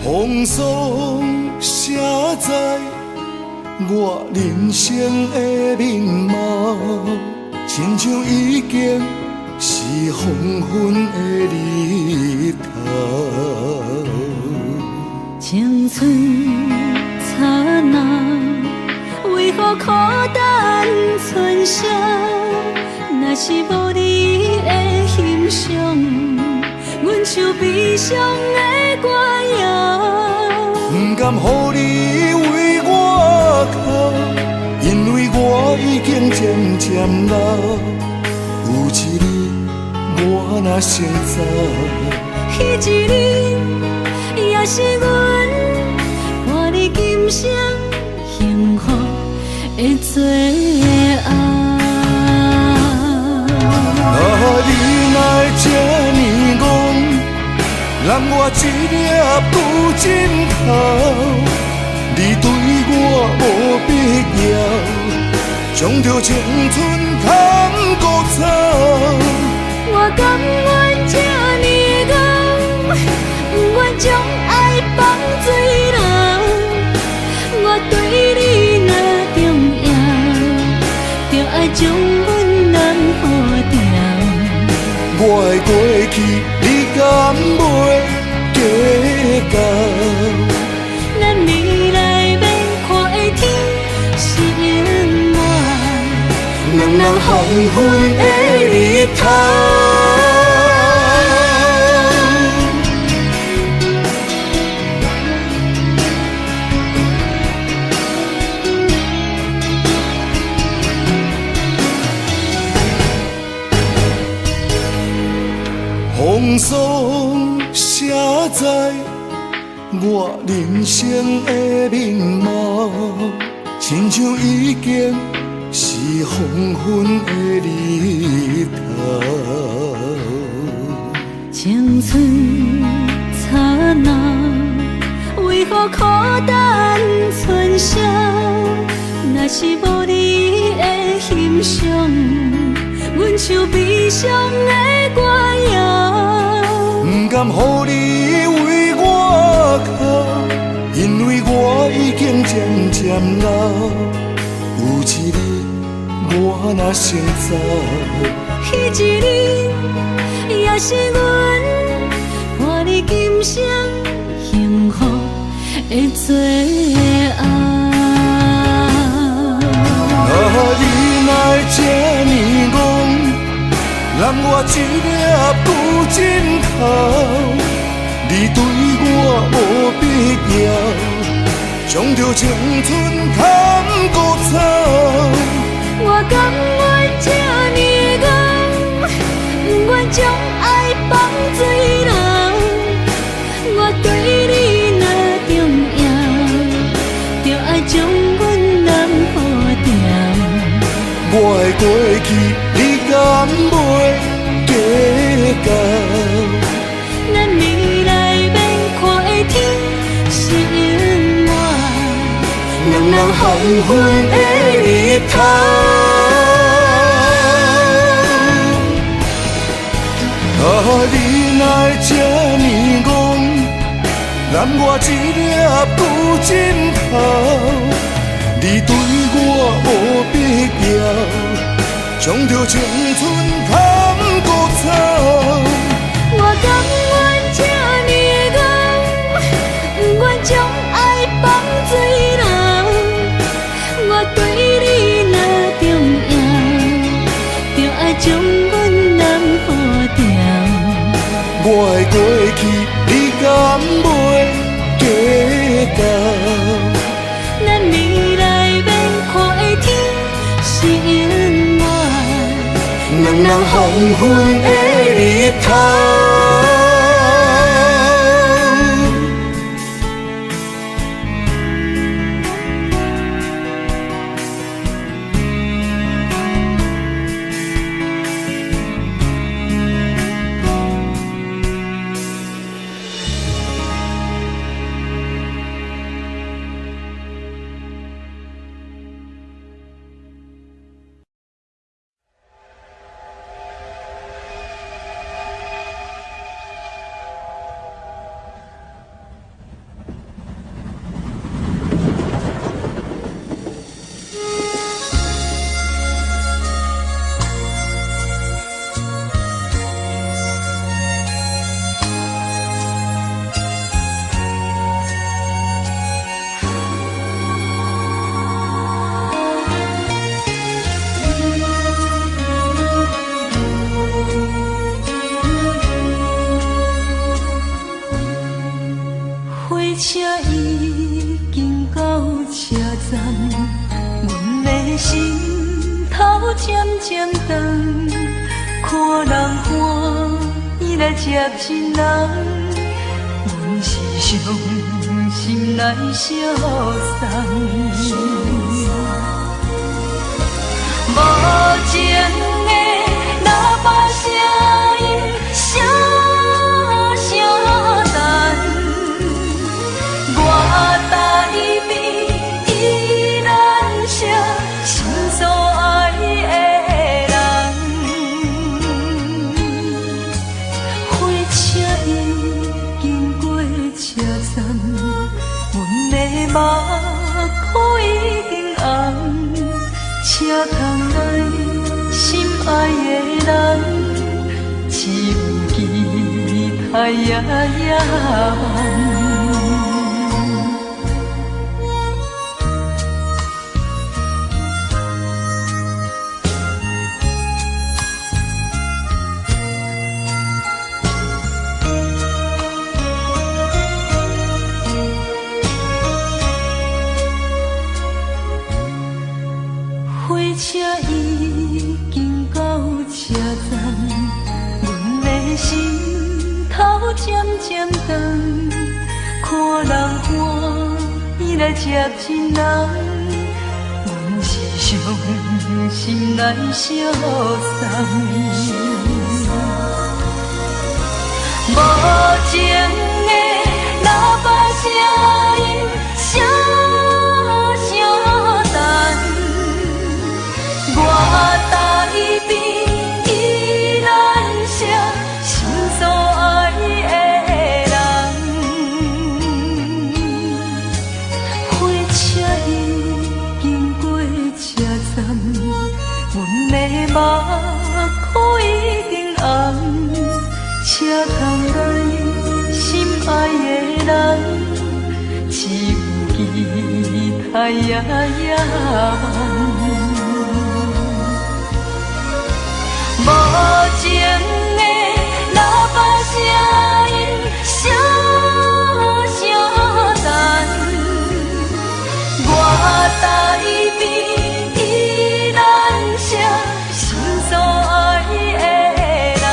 风霜写在我人生的面貌，亲像已经是黄昏的日头。青春刹那，为何孤单存剩？若是无你的欣赏，阮像悲伤的歌谣。不甘予你为我哭，因为我已经渐渐老。有一日我若先走，彼一日也是阮伴你今生幸福的最后。你若会这呢戆，揽我一粒不枕头，你对我无必要，将着青春通孤草。我甘愿这呢戆，不愿将爱放水流。我对你若重要，就爱将阮人付掉。我的过去，你敢袂计较？咱未来免看的天是永远，两人黄昏的日头。风霜写在我人生的面貌，亲像已经是黄昏的日头。青春刹那，为何孤单存剩？若是无你的欣赏，阮像悲伤的歌谣。不甘予你为我哭，因为我已经渐渐老。有一日我若先走，彼一日也是阮伴你今生幸福的最后。你若会这呢戆，揽我一粒不枕头，你对我无必要，将着青春通孤草。我甘愿这呢戆，不愿将爱放水流。我对你若重要，就爱将阮人付掉。我的过去，你敢袂计较？咱未来免看的天是永远，两人黄昏的日头。你若会这呢戆，揽我一粒不枕头，你对我无必要，将着青春通孤草。我甘愿这呢戆，不愿将爱放水流。我对你若重要，就爱将阮人付掉。我的过去，你敢袂计较？咱未来免看的天是永远，两人黄昏的日头。车已经到车站，阮的心头渐渐长，看人欢喜来接亲人，阮是伤心来相送。无情的喇叭声音，声声等。我台边依然写心所爱的人，火车已经过车站，阮的目眶已经红，车窗内心爱的人，只有期待夜夜梦。火车已经到车站，阮的心头渐渐长，看人欢喜来接亲人，阮是伤心来相送。无情的喇叭声音，声声等。我台边依然写心所爱的人，火车已经过车站，阮的目眶已经红，车窗内心爱的人，只有期待夜夜梦。无情的喇叭声音，声声等。我台边依然写心所爱的人，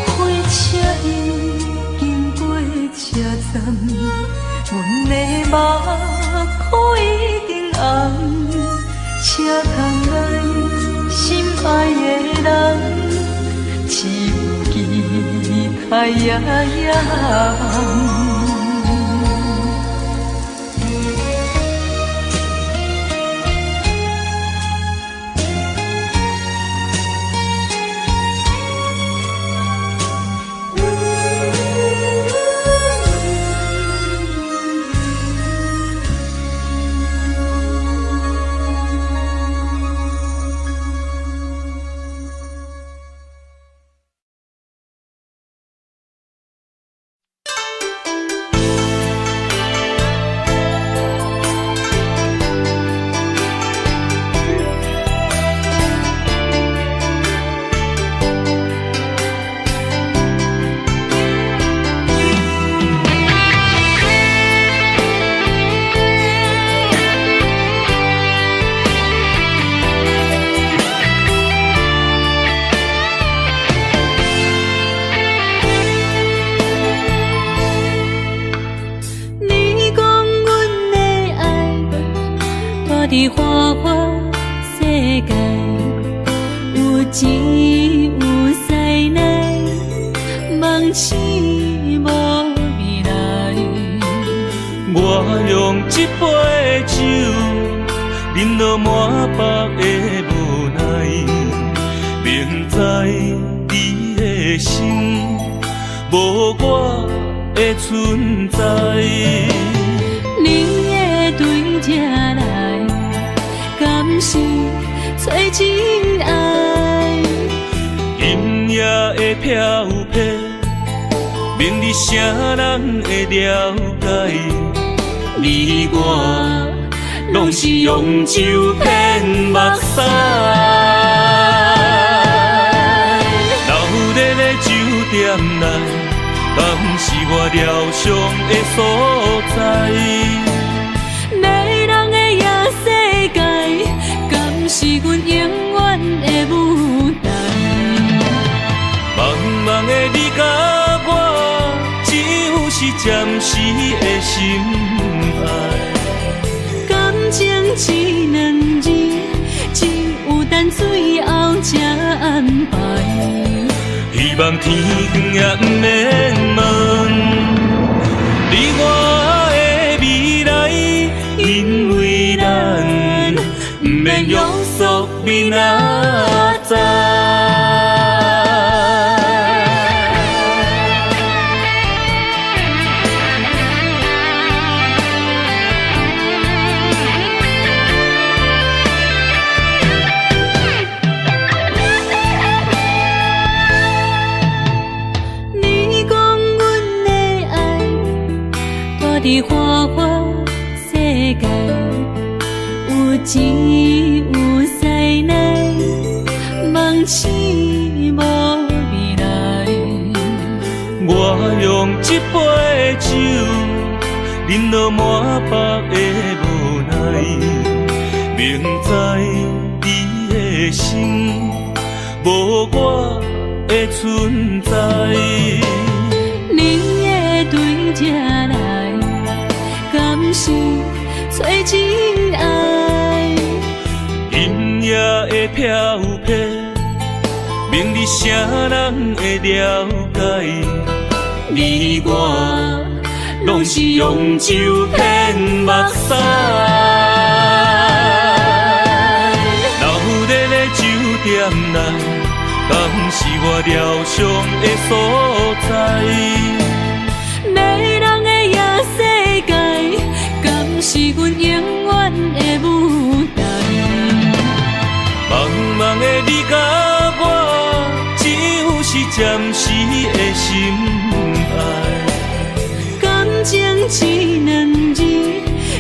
火车已经过车站，阮的目眶已经红。车窗内心爱的人，只有期待夜夜梦。伫花花世界，有钱有势来，梦醒无未来。我用一杯酒，饮落满腹的无奈，明知你的心无我的存在。你的对这来，敢是找真爱？音乐的飘撇，明日谁人会了解？你我拢是用酒骗目屎，流热的酒店内，敢是我疗伤的所在？迷人的夜世界，敢是阮永远的舞台？茫茫的你甲我，只有是暂时的心爱。感情只两字，只有等最后才安排。希望天光也不免问，你我的未来，因为咱不免约束明仔载。伫花花世界，有钱有势来，梦醒无未来。我用一杯酒，饮落满腹的无奈，明知你的心无我的存在。你的对这来。敢是找真爱？阴夜的飘泊，明日啥人会了解？你我拢是用酒骗目屎，流热的酒店内，敢是我疗伤的所在？迷人的夜世界，敢是阮永远的舞台？茫茫的你甲我，只有是暂时的心爱。感情只两字，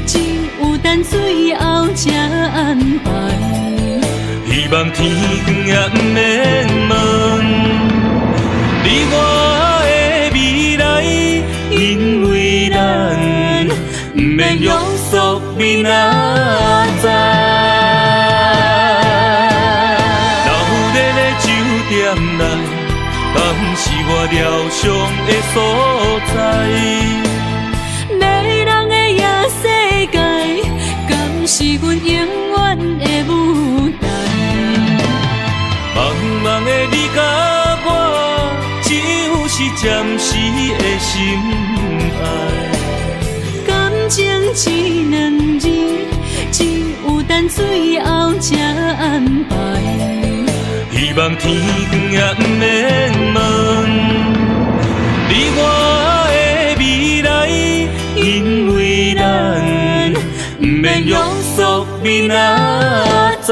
只有等最后才安排。希望天光也不免问，你我的未来，因为咱不免约束明仔载。流热的酒店内，敢是我疗伤的所在？迷人的夜世界，敢是阮永远的舞台？茫茫的你甲我，只有是暂时的心爱。感情只两字，只有等最后才安排。希望天光也不免问，你我的未来，因为咱不免约束明仔载。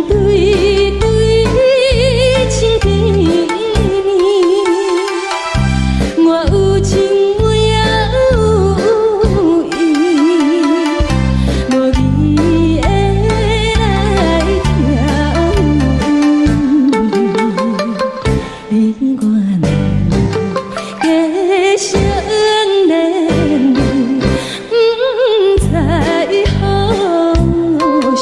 对对情甜蜜，我有情我也有意，无你的来听，你我能继续恋恋，不知何时。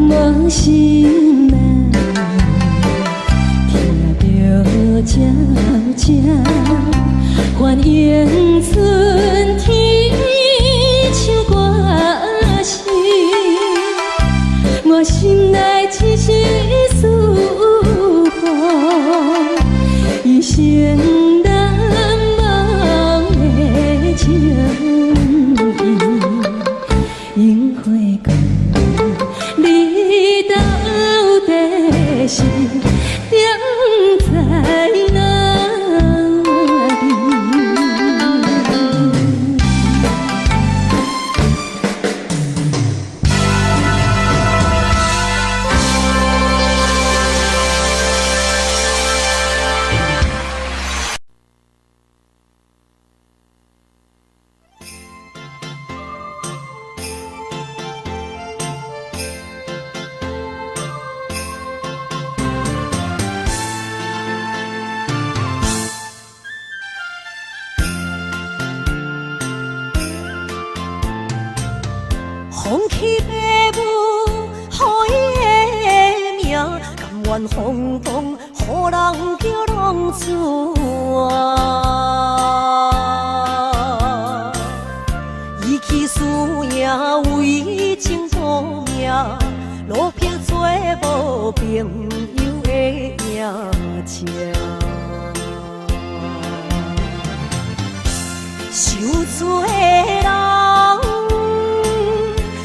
无心难，听着悄悄，幻影春天唱歌声，我心内只是思念，一生难忘的情谊，樱花讲。你到底是踮在哪里？放弃父母，予伊的名，甘愿风光，予人叫浪子啊！伊去输赢为情赌命，路撇做无朋友的赢情。受罪的人。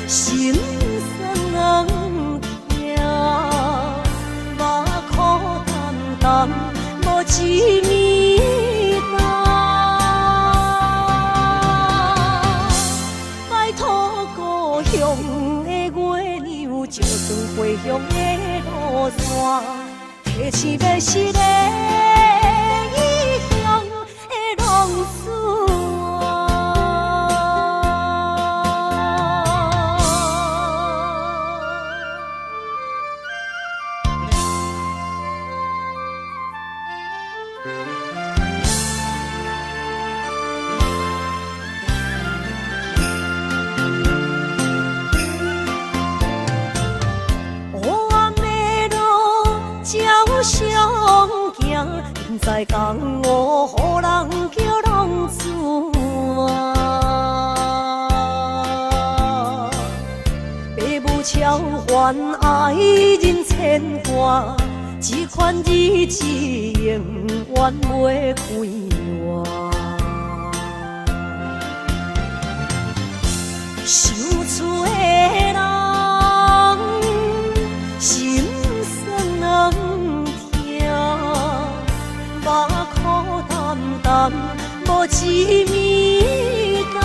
心酸痛，目眶淡淡，无一面红。拜托故乡的月亮，照光回乡的路线，提醒要是个异乡的浪子。相行，现在江湖，予人叫浪子啊！父母超还爱人牵挂，这款日子永远袂开换。受厝的人心酸目眶淡淡，无一面红。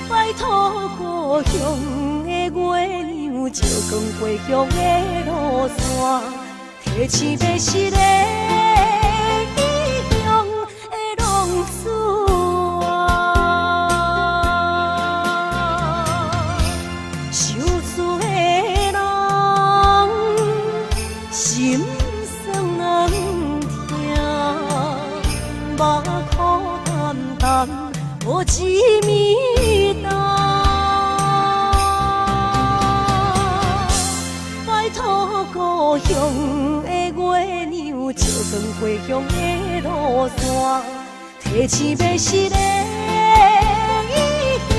拜托故乡的月亮，照光回乡的路线，提醒要是个异乡的浪子啊！受罪的人。心酸痛，目眶淡淡，无一面红。拜托故乡的月亮，照光回乡的路线，提醒要是个异乡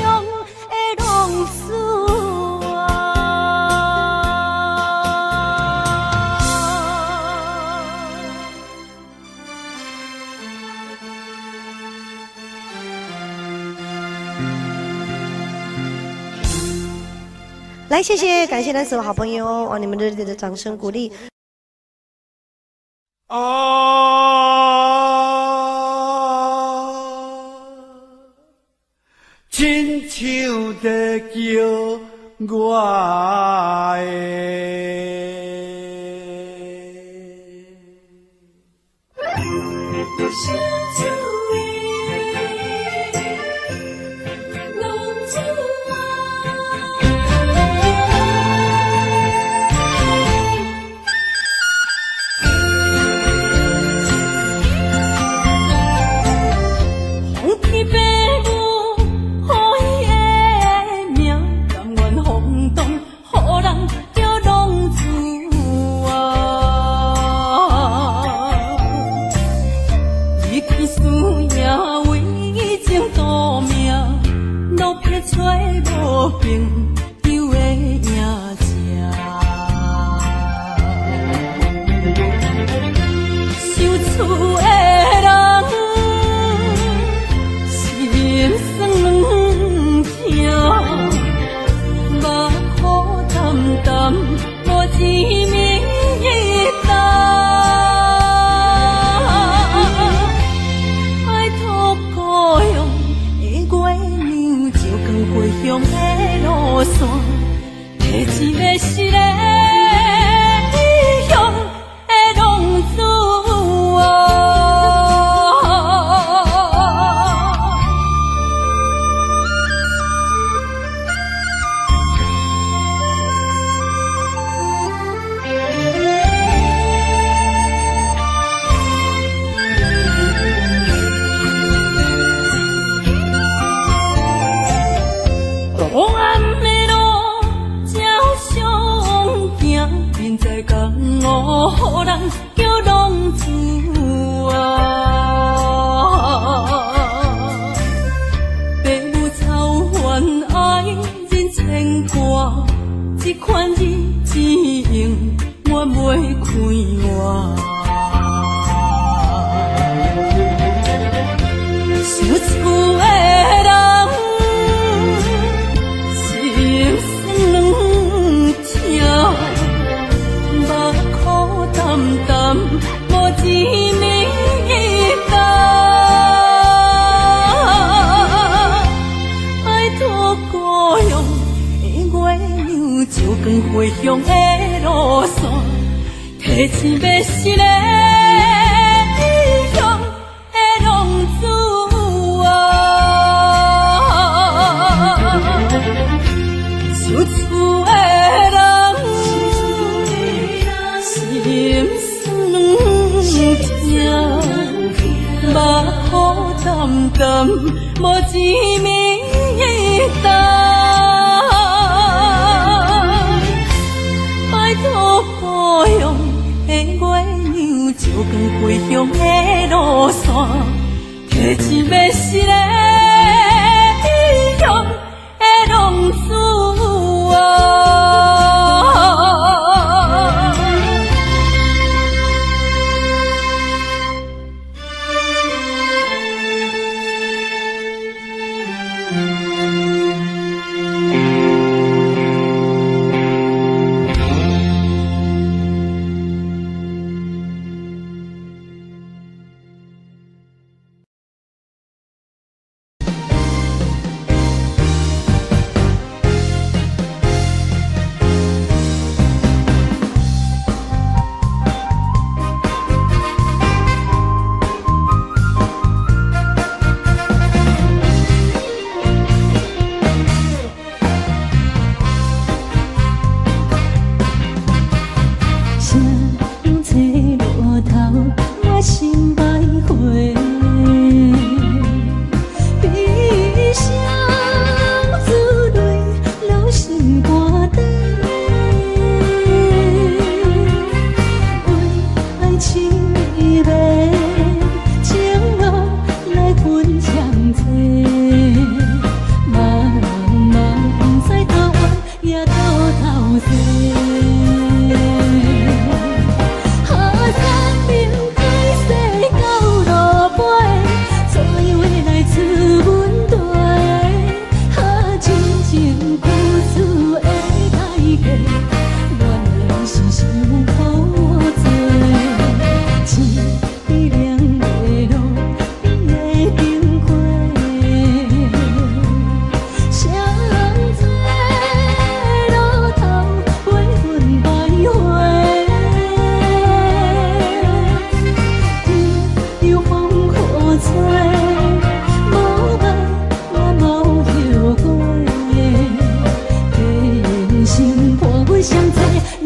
来，谢谢，感谢咱所有好朋友哦，你们热烈的掌声鼓励。亲像在叫我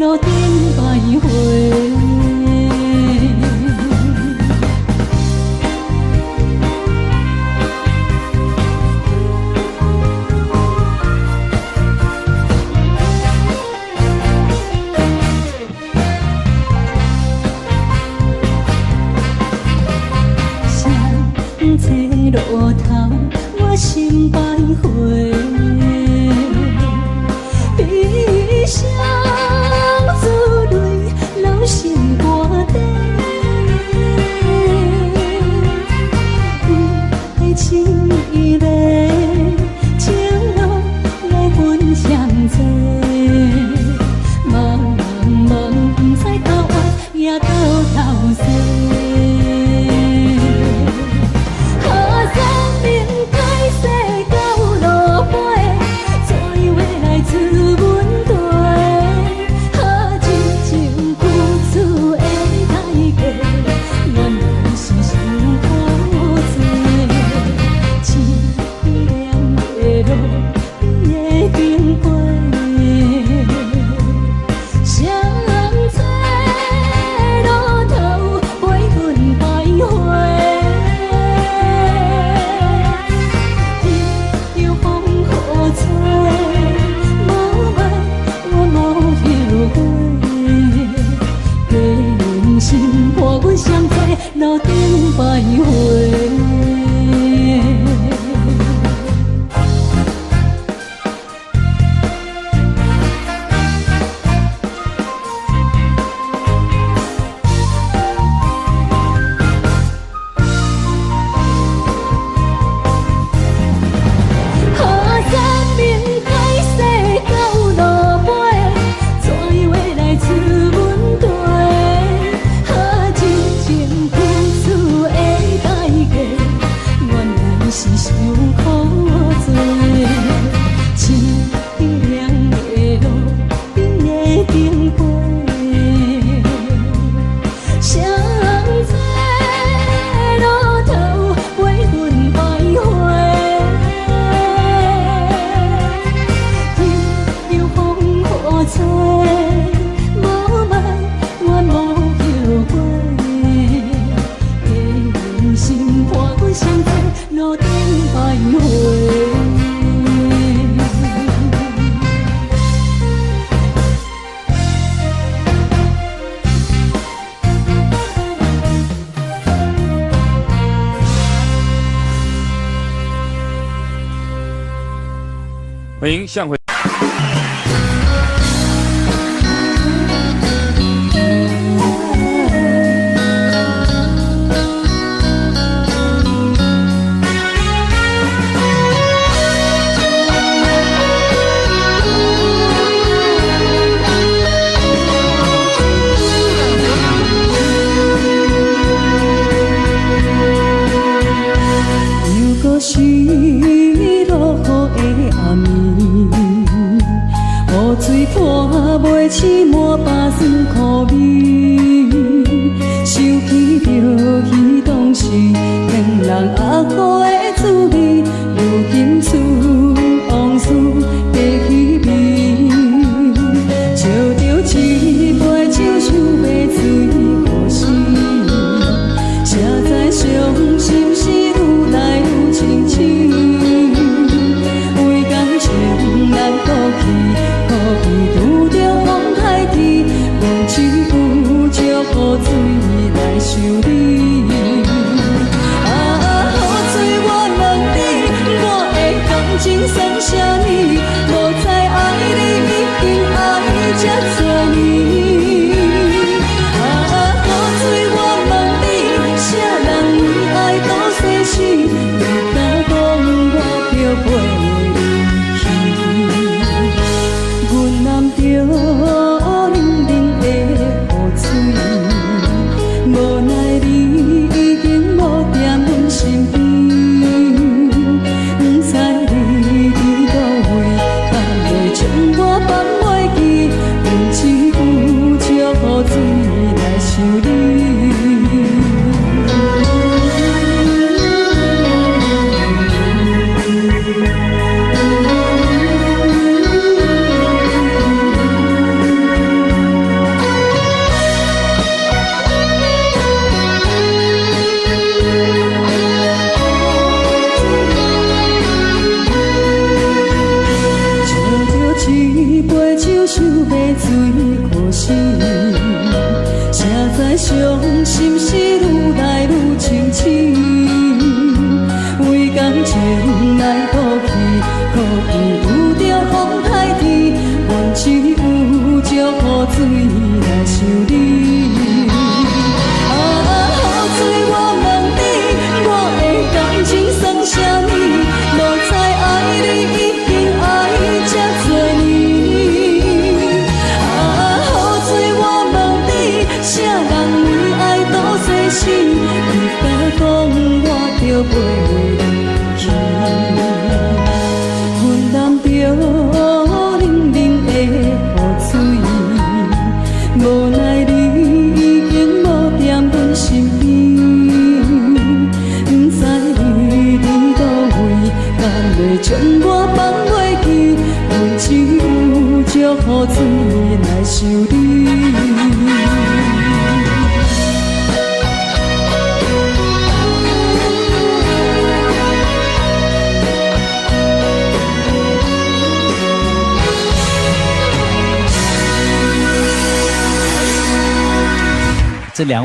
路顶徘徊。相册路头，我心徘徊。悲伤珠泪，流心肝底。爱情伊个情路来分相济，茫茫不知到弯也到头西。路顶徘徊。欢迎向回。又搁是落雨的暗暝，雨水泼袂起满巴酸苦味，想起着彼当时天人合苦的滋味，如今思往事加稀微，笑着一杯酒想要醉过时，谁知伤心事愈来愈清醒。为感情难过去，可比拄着风海天，无痴有借雨水来修理。雨水心是愈来愈清醒。为感情来倒去，可有着风台天，阮只有祝雨水来想你。雨水我问你，我的感情算啥物？路在爱你已经爱这多年。雨水我问你，啥人为爱赌生死？你敢讲我着袂离去？阮淋着冷冷的雨水，无奈你已经无踮阮身边，不知你伫倒位，敢会将我放袂记？阮只有祝雨水来想你。这两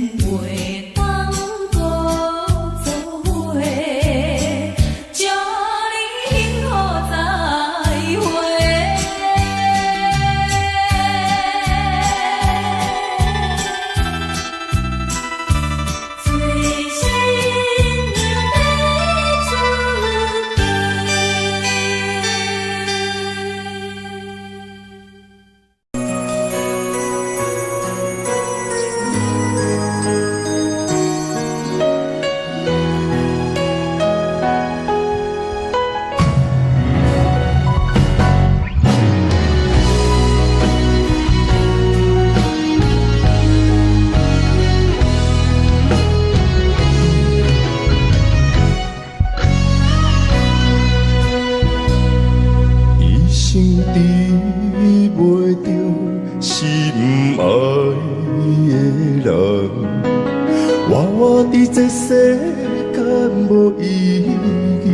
袂当搁做伙，世间无意义。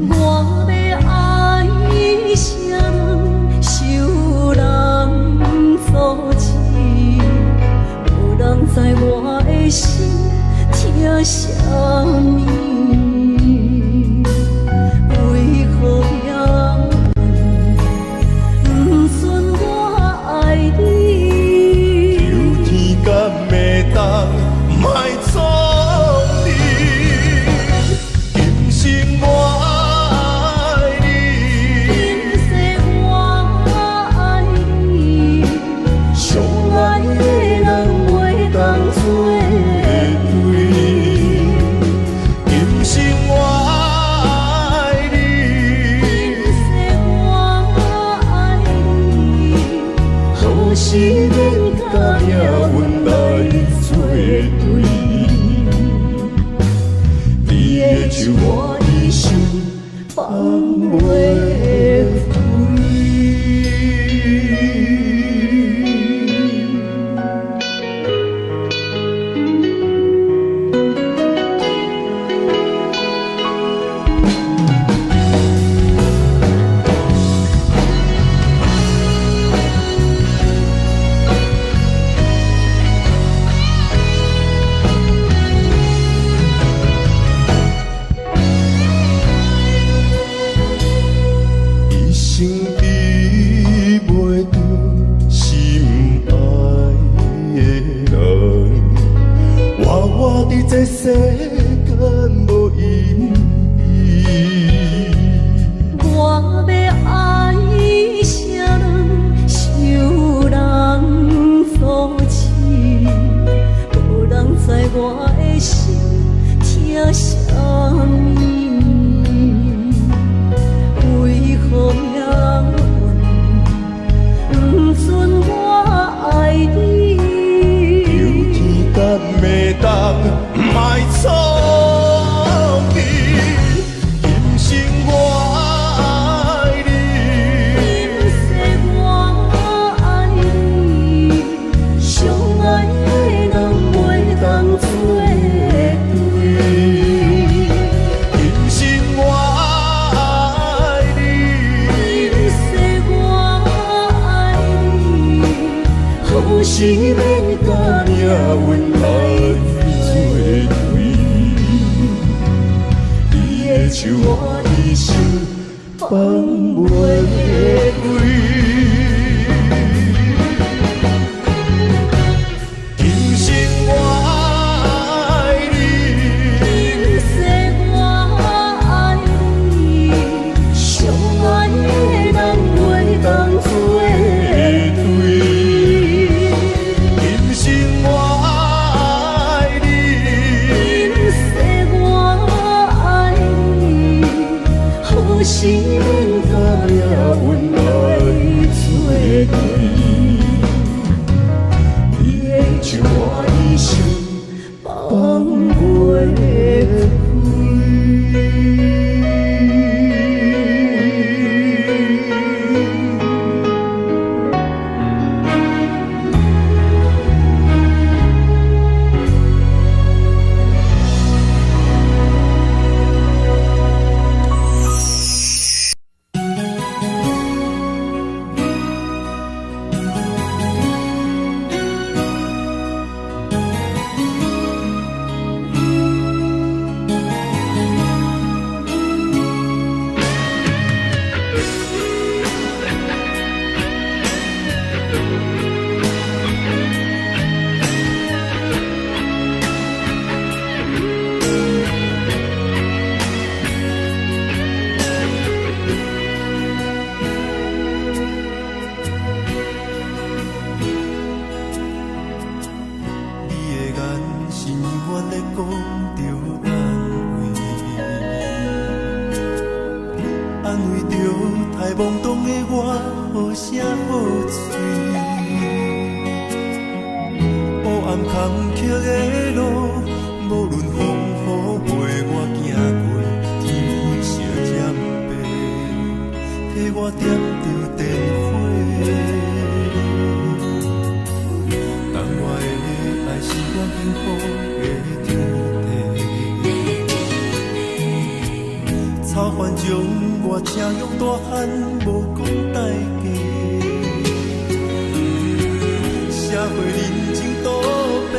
我要爱谁人，受人阻止，无人知我的心疼啥物。为何命运不准我爱你？求天敢会当莫错你，今生我爱你，今世我爱你，相爱的人袂当做对。今生我爱你，今世我爱你，何时免甲命运来作对？你的手我一生放袂开。一生比袂着心爱的人，活伫这世间无意义。我要爱谁人，受人阻止，无人知我的心疼啥物。为何命运不准我爱你？求天敢会当莫错你，今生我爱你，今世我爱你，相爱的人袂当做对。今生我爱你，今世我爱你，何时免甲命运来作对？你的手我一生放袂开。今生我爱你，今世我爱你，相爱的人袂当做对。今生我爱你，今世我爱你，何时免甲命运来作对？你的手我一生放袂开。太懵懂的我，好声好嘴。黑暗坎坷的路，无论风雨陪我行过，天昏小渐白，替我点着灯火。当我的爱是我幸福的反将我请养大汉，无讲代价。社会人情多变，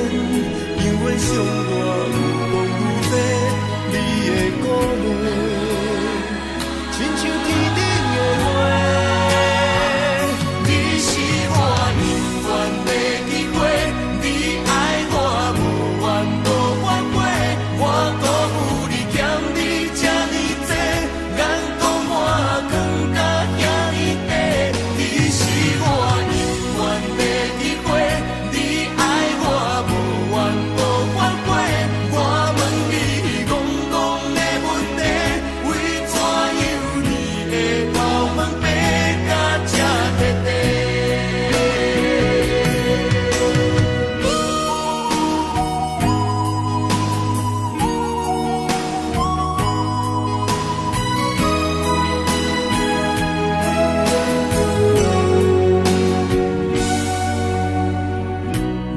因为伤我有讲有多，你的鼓励，亲像天顶的花。你是我永远的机会，你爱我无怨无反悔，我辜负你欠你这呢多，眼眶满光甲遐呢短。你是我永远的机会，你爱我无怨无反悔，我问你戆戆的问题，为怎样你的头毛白甲这短短？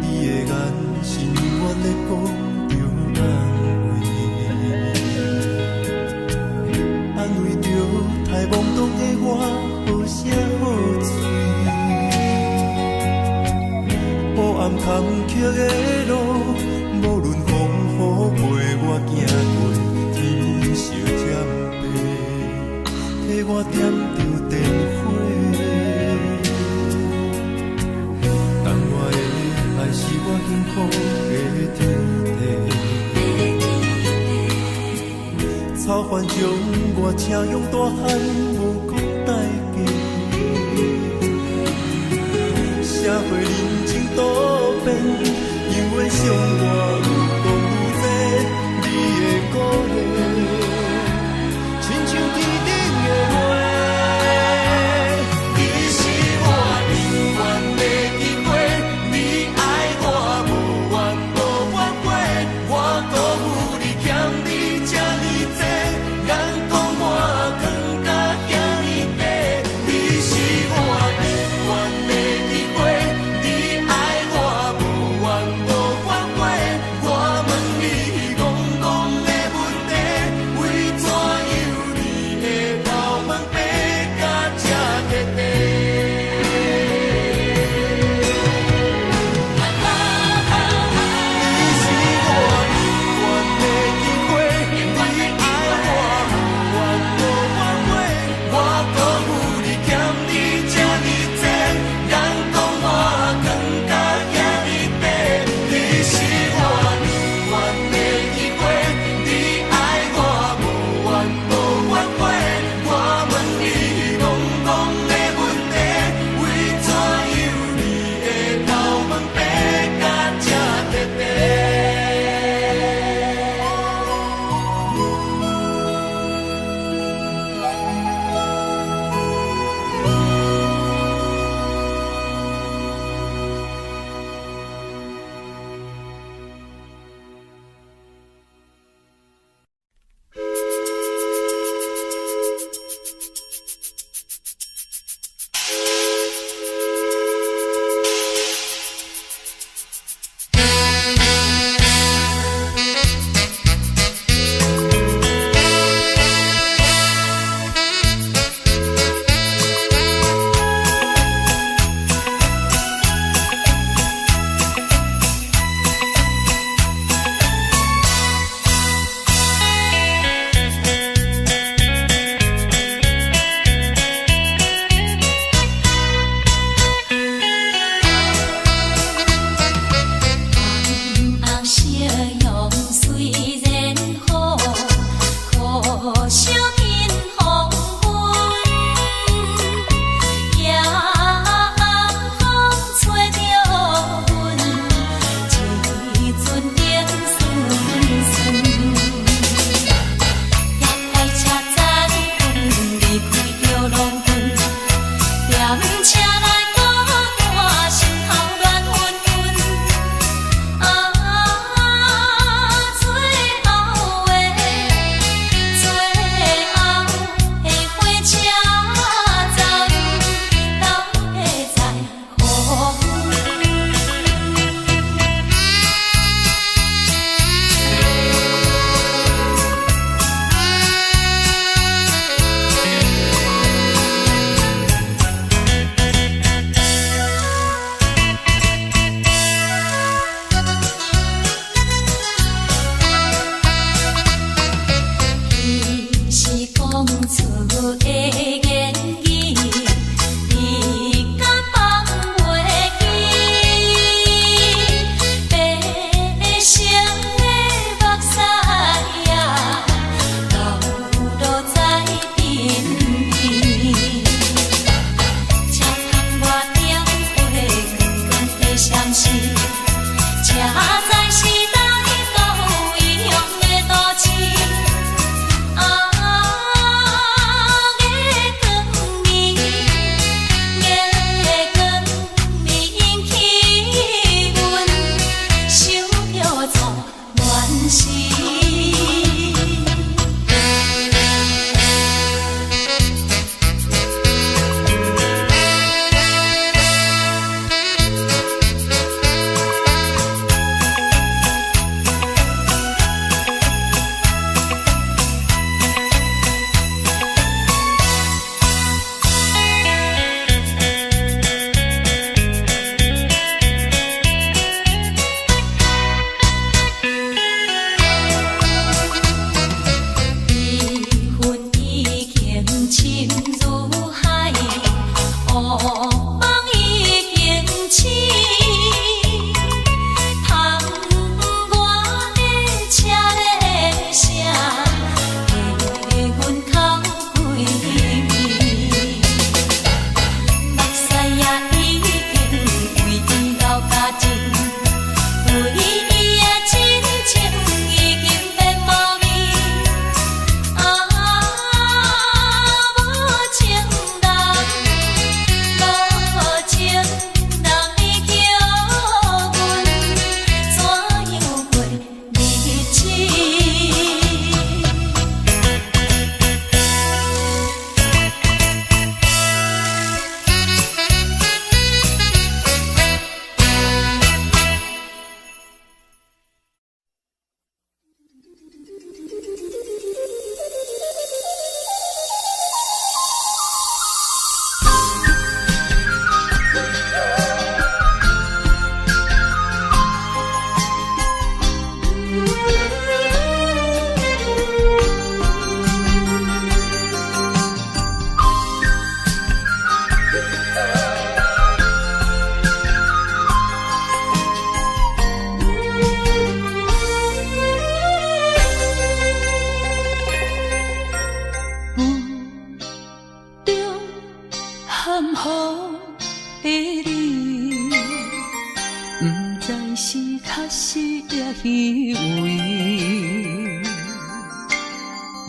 你的眼是永远在讲着安慰着太懵懂的我，好声好嘴。黑暗坎坷的路，无论风雨陪我行过，天烧尖白，替我点着灯火。但我的爱是我幸福的天地，草原将我请养大汉，无讲代价。社会人情多变，因为伤我有讲有多，你的鼓励，亲像天顶的花。你是我永远的机会，你爱我无怨无反悔，我辜负你欠你这呢多，眼眶满光甲遐呢短。你是我永远的机会，你爱我无怨无反悔，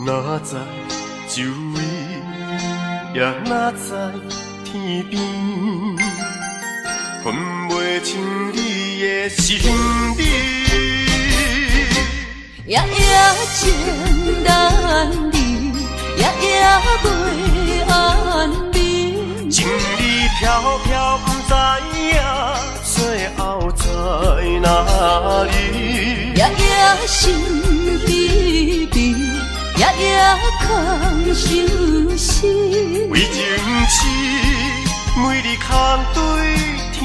哪知周围，也哪知天边，分袂清你的心理。夜夜情难离，夜夜袂安眠。情意飘飘，不知影最后在哪里。夜夜心悲悲。夜夜空相思，为情痴，每日空对天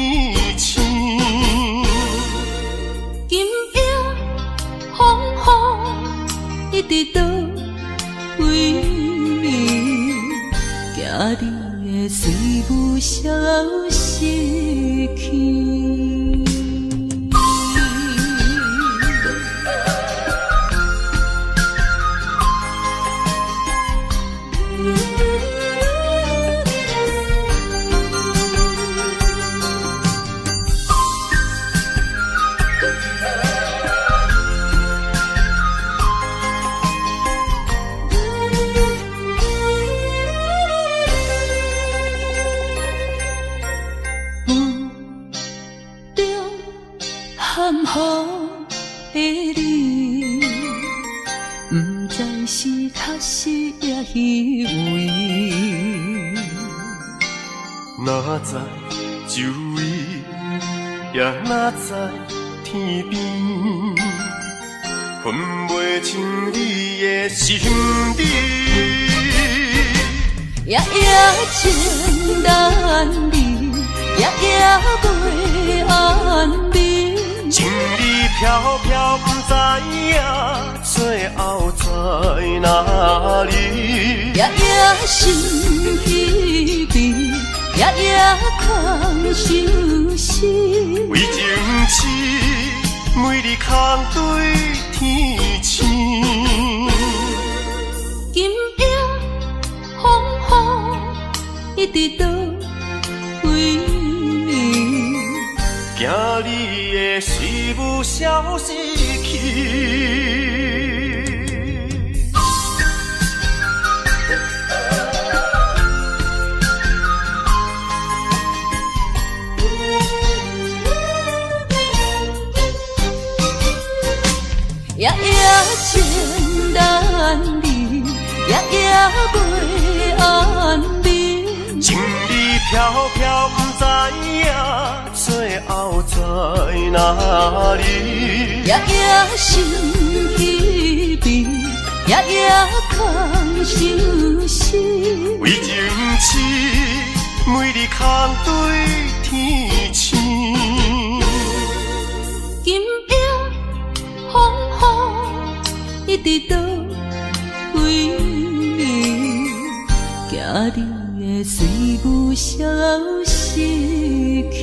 星。今夜风雨一直倒位，惊你的随无消息去。哪知周围，也哪知天边，分袂清你的心理。夜夜情难离，夜夜袂安眠。情意飘飘，不知影最后在哪里。夜夜心悲悲，夜夜空相思。为情痴，每日空对天星。今夜风雨一直倒位，惊你的随无消息去。夜夜情难离，夜夜袂安眠。情意飘飘，不知影最后在哪里。夜夜心悲悲，夜夜空相思。为情痴，每日空对天星。今夜风雨一直倒位，惊你的随无消息去。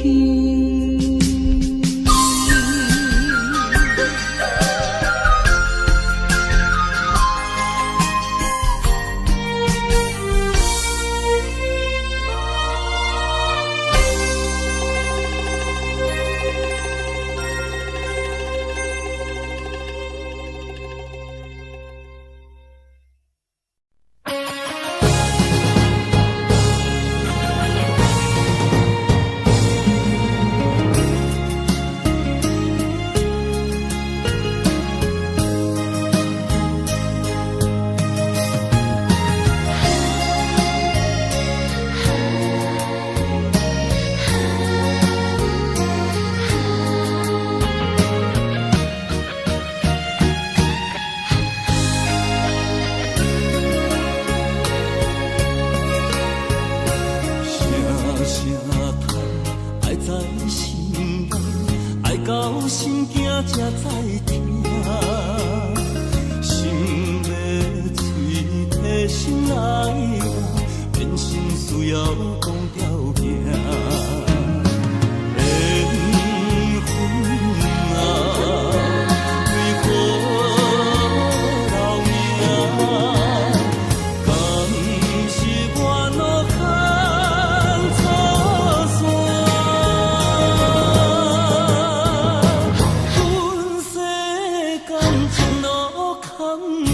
空客，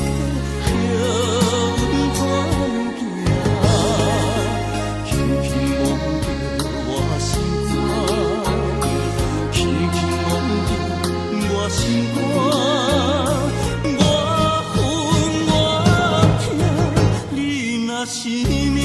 叫阮怎行？轻轻摸着我心肝，轻轻摸着我心肝，我恨我痛，你若是命。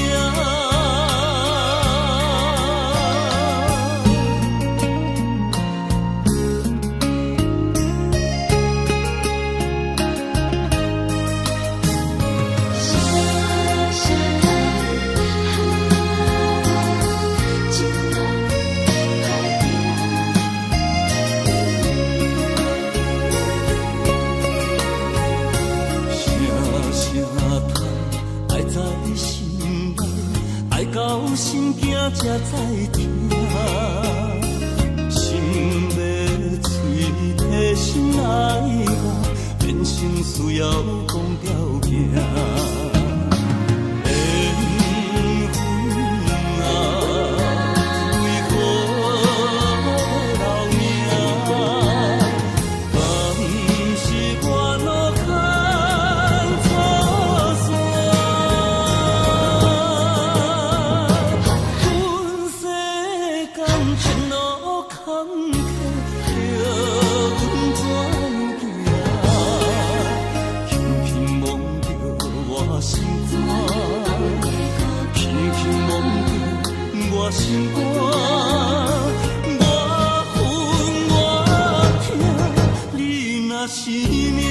到心惊才知听，心要碎提心来我，变成需要讲条件。心肝，我恨我痛，你若是命。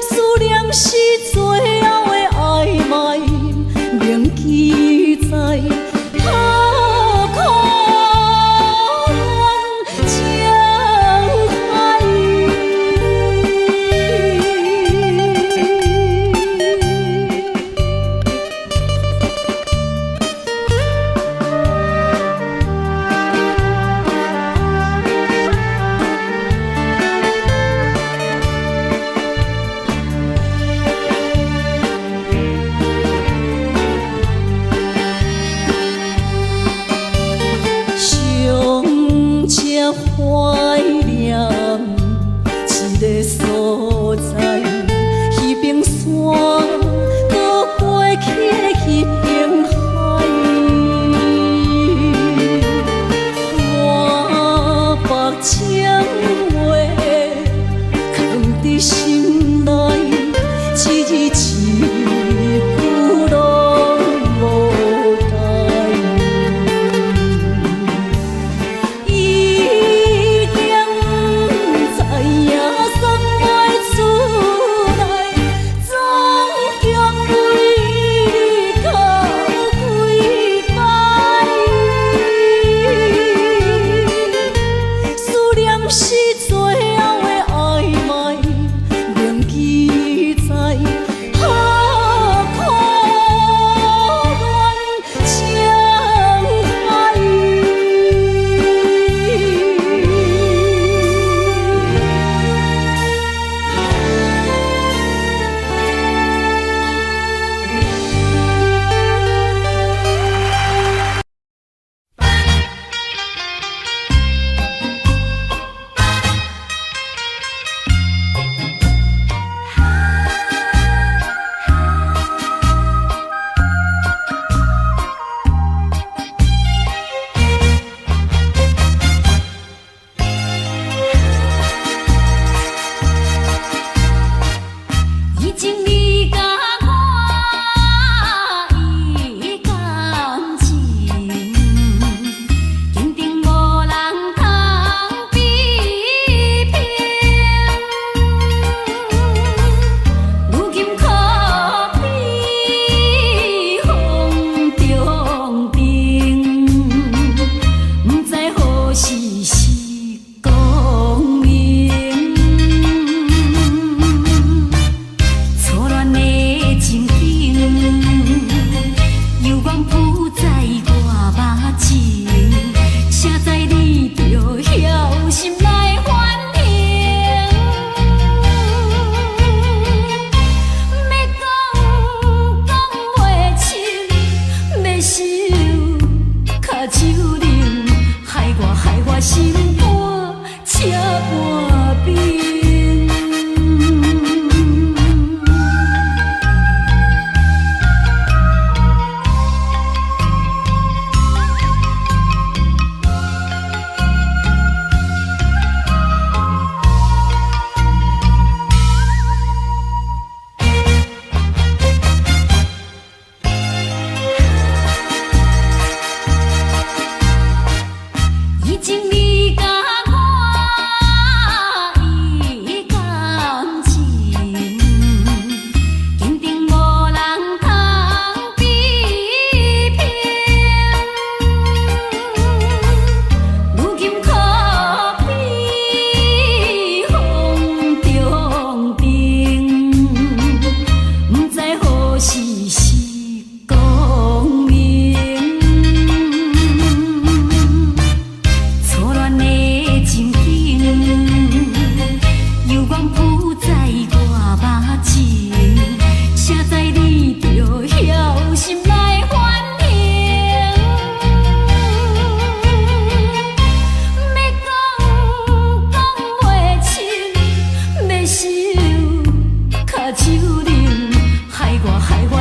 思念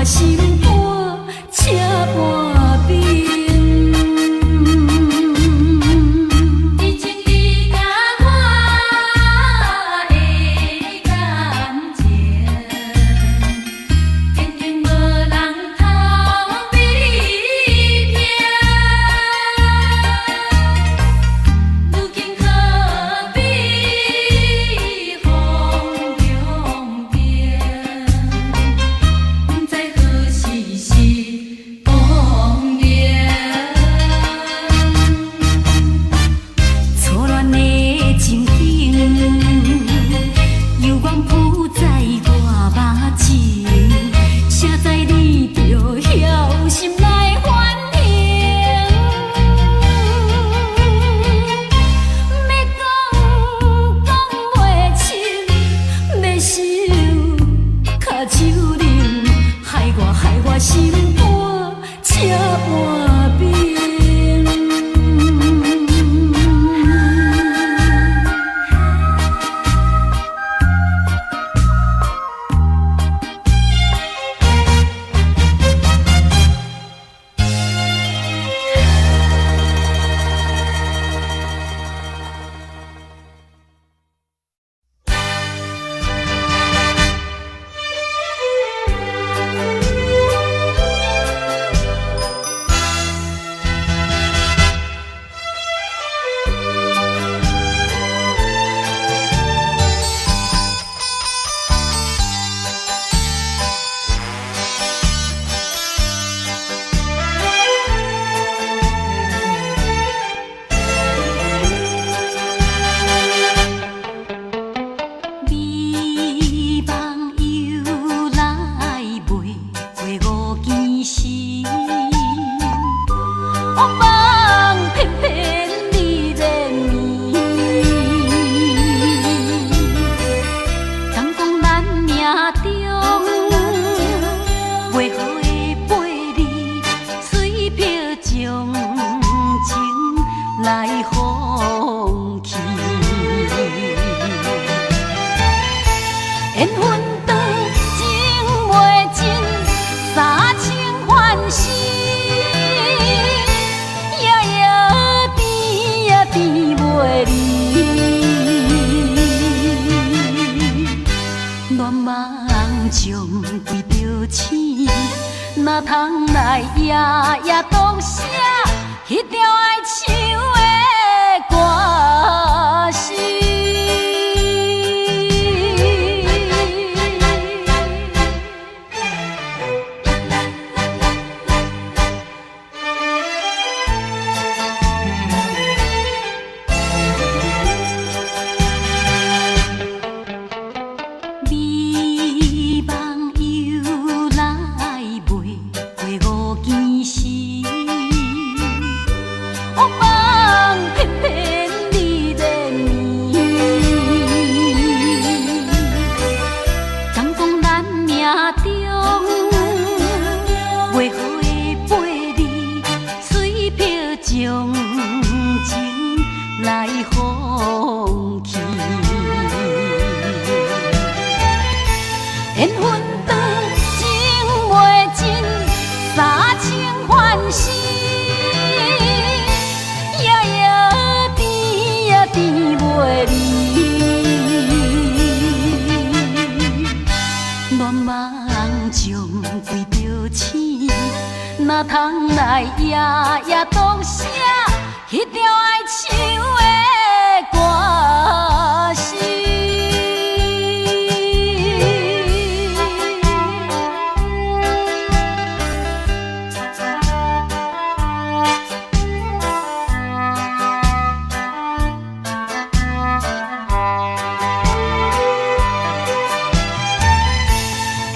我心肝车半边。以前你甲我的感情，偏偏无人通比你听。如今可比风中变，不知何时是亡念。错乱的情景，犹原浮在我目前，写在你着晓心来反省。要讲袂清，要想卡手冷，害我心肝车半边。美梦又来袂过五更时，我梦偏偏你连眠。敢讲咱命中为何会陪你，随票将情来放弃。缘分长情袂尽，三情换死，夜夜变也变袂离。恋梦将规着醒，哪通来夜夜独写迄条爱唱的歌词。美梦又来袂过五更时，我梦偏偏你连眠。敢讲咱命中为何会陪你，随票将情来放弃。缘分长情袂尽，三情换死，夜夜变也变袂离。恋梦将规着醒，哪通来夜夜独写迄条爱唱的歌词。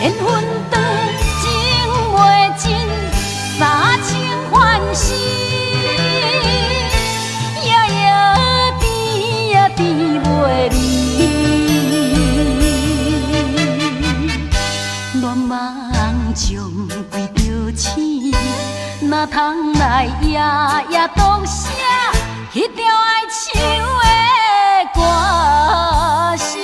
缘分长情袂尽，三情换死，夜夜变也变袂离。恋梦将规着醒，哪通来夜夜独写迄条爱唱的歌词。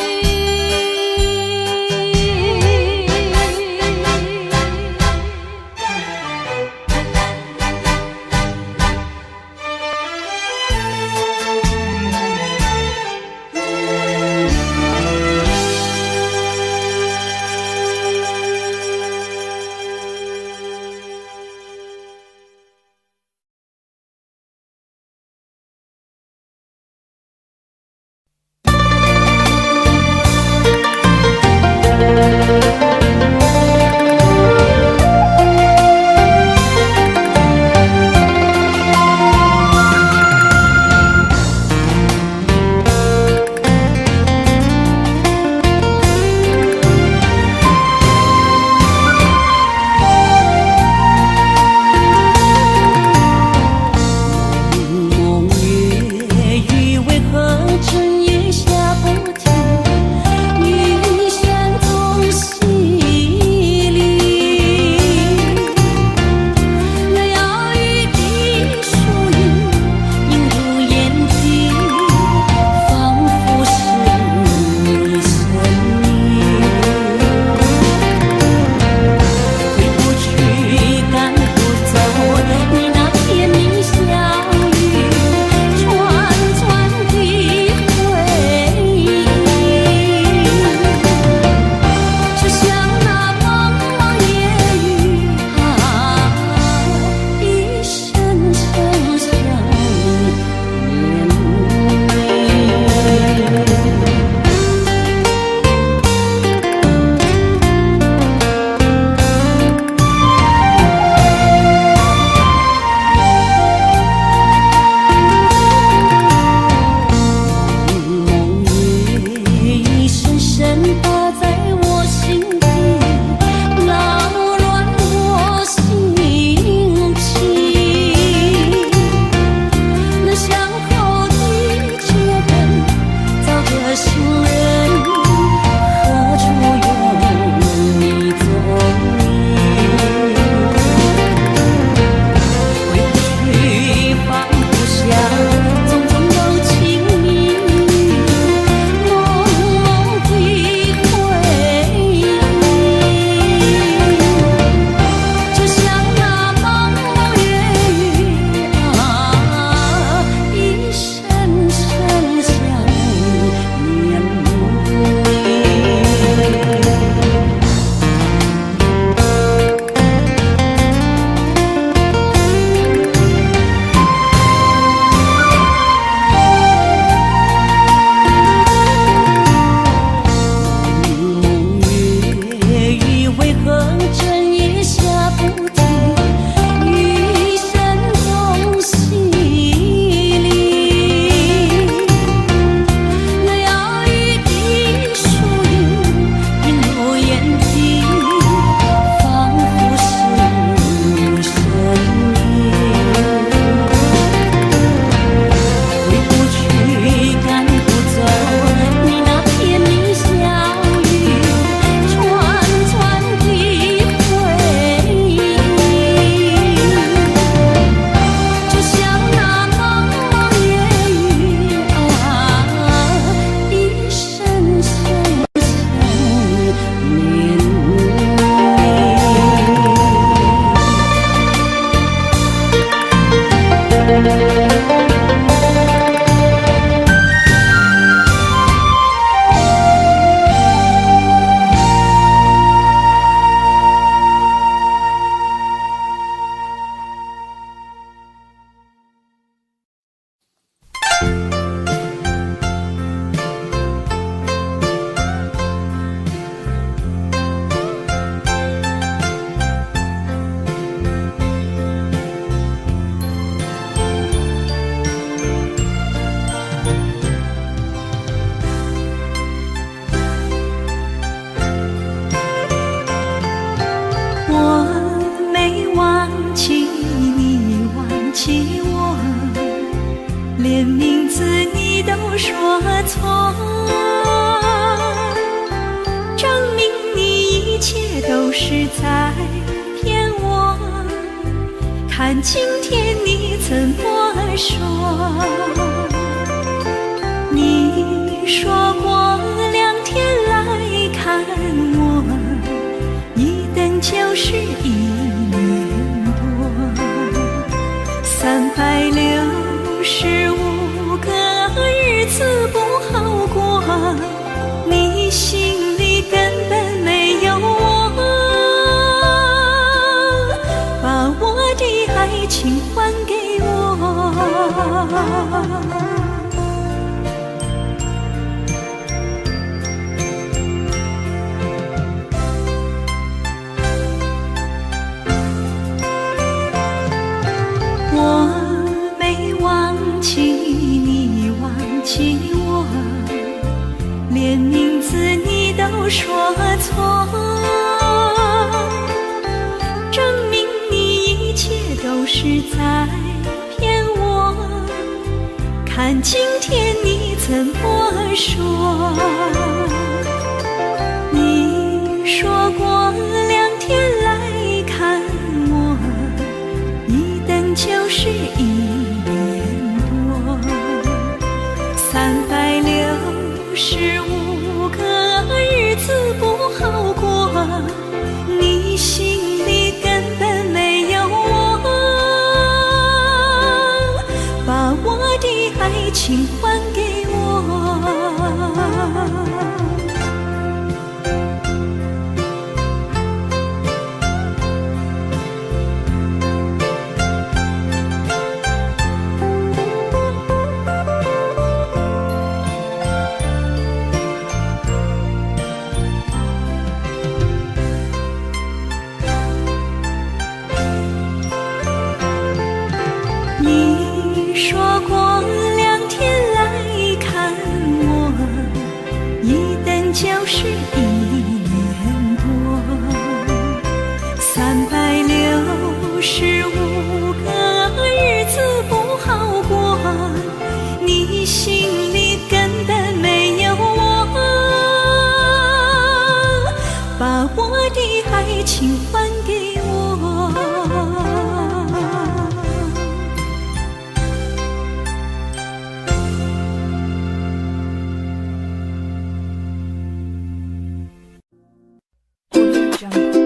就是在骗我。看今天你怎么说？你说过2天来看我，一等就是1年多。365个日子不好过，你心里根本没有我，把我的爱情还给我。我没忘记你忘记我，连名字你都说错，证明你一切都是在骗我。看今天你怎么说？你说过2天来看我，一等就是1年多。365个日子不好过，你心里根本没有我，把我的爱情还给我。你说过2天来看我，一等就是1年多。365个日子不好过，你心里根本没有我，把我的爱情还给我。Audio Jungle.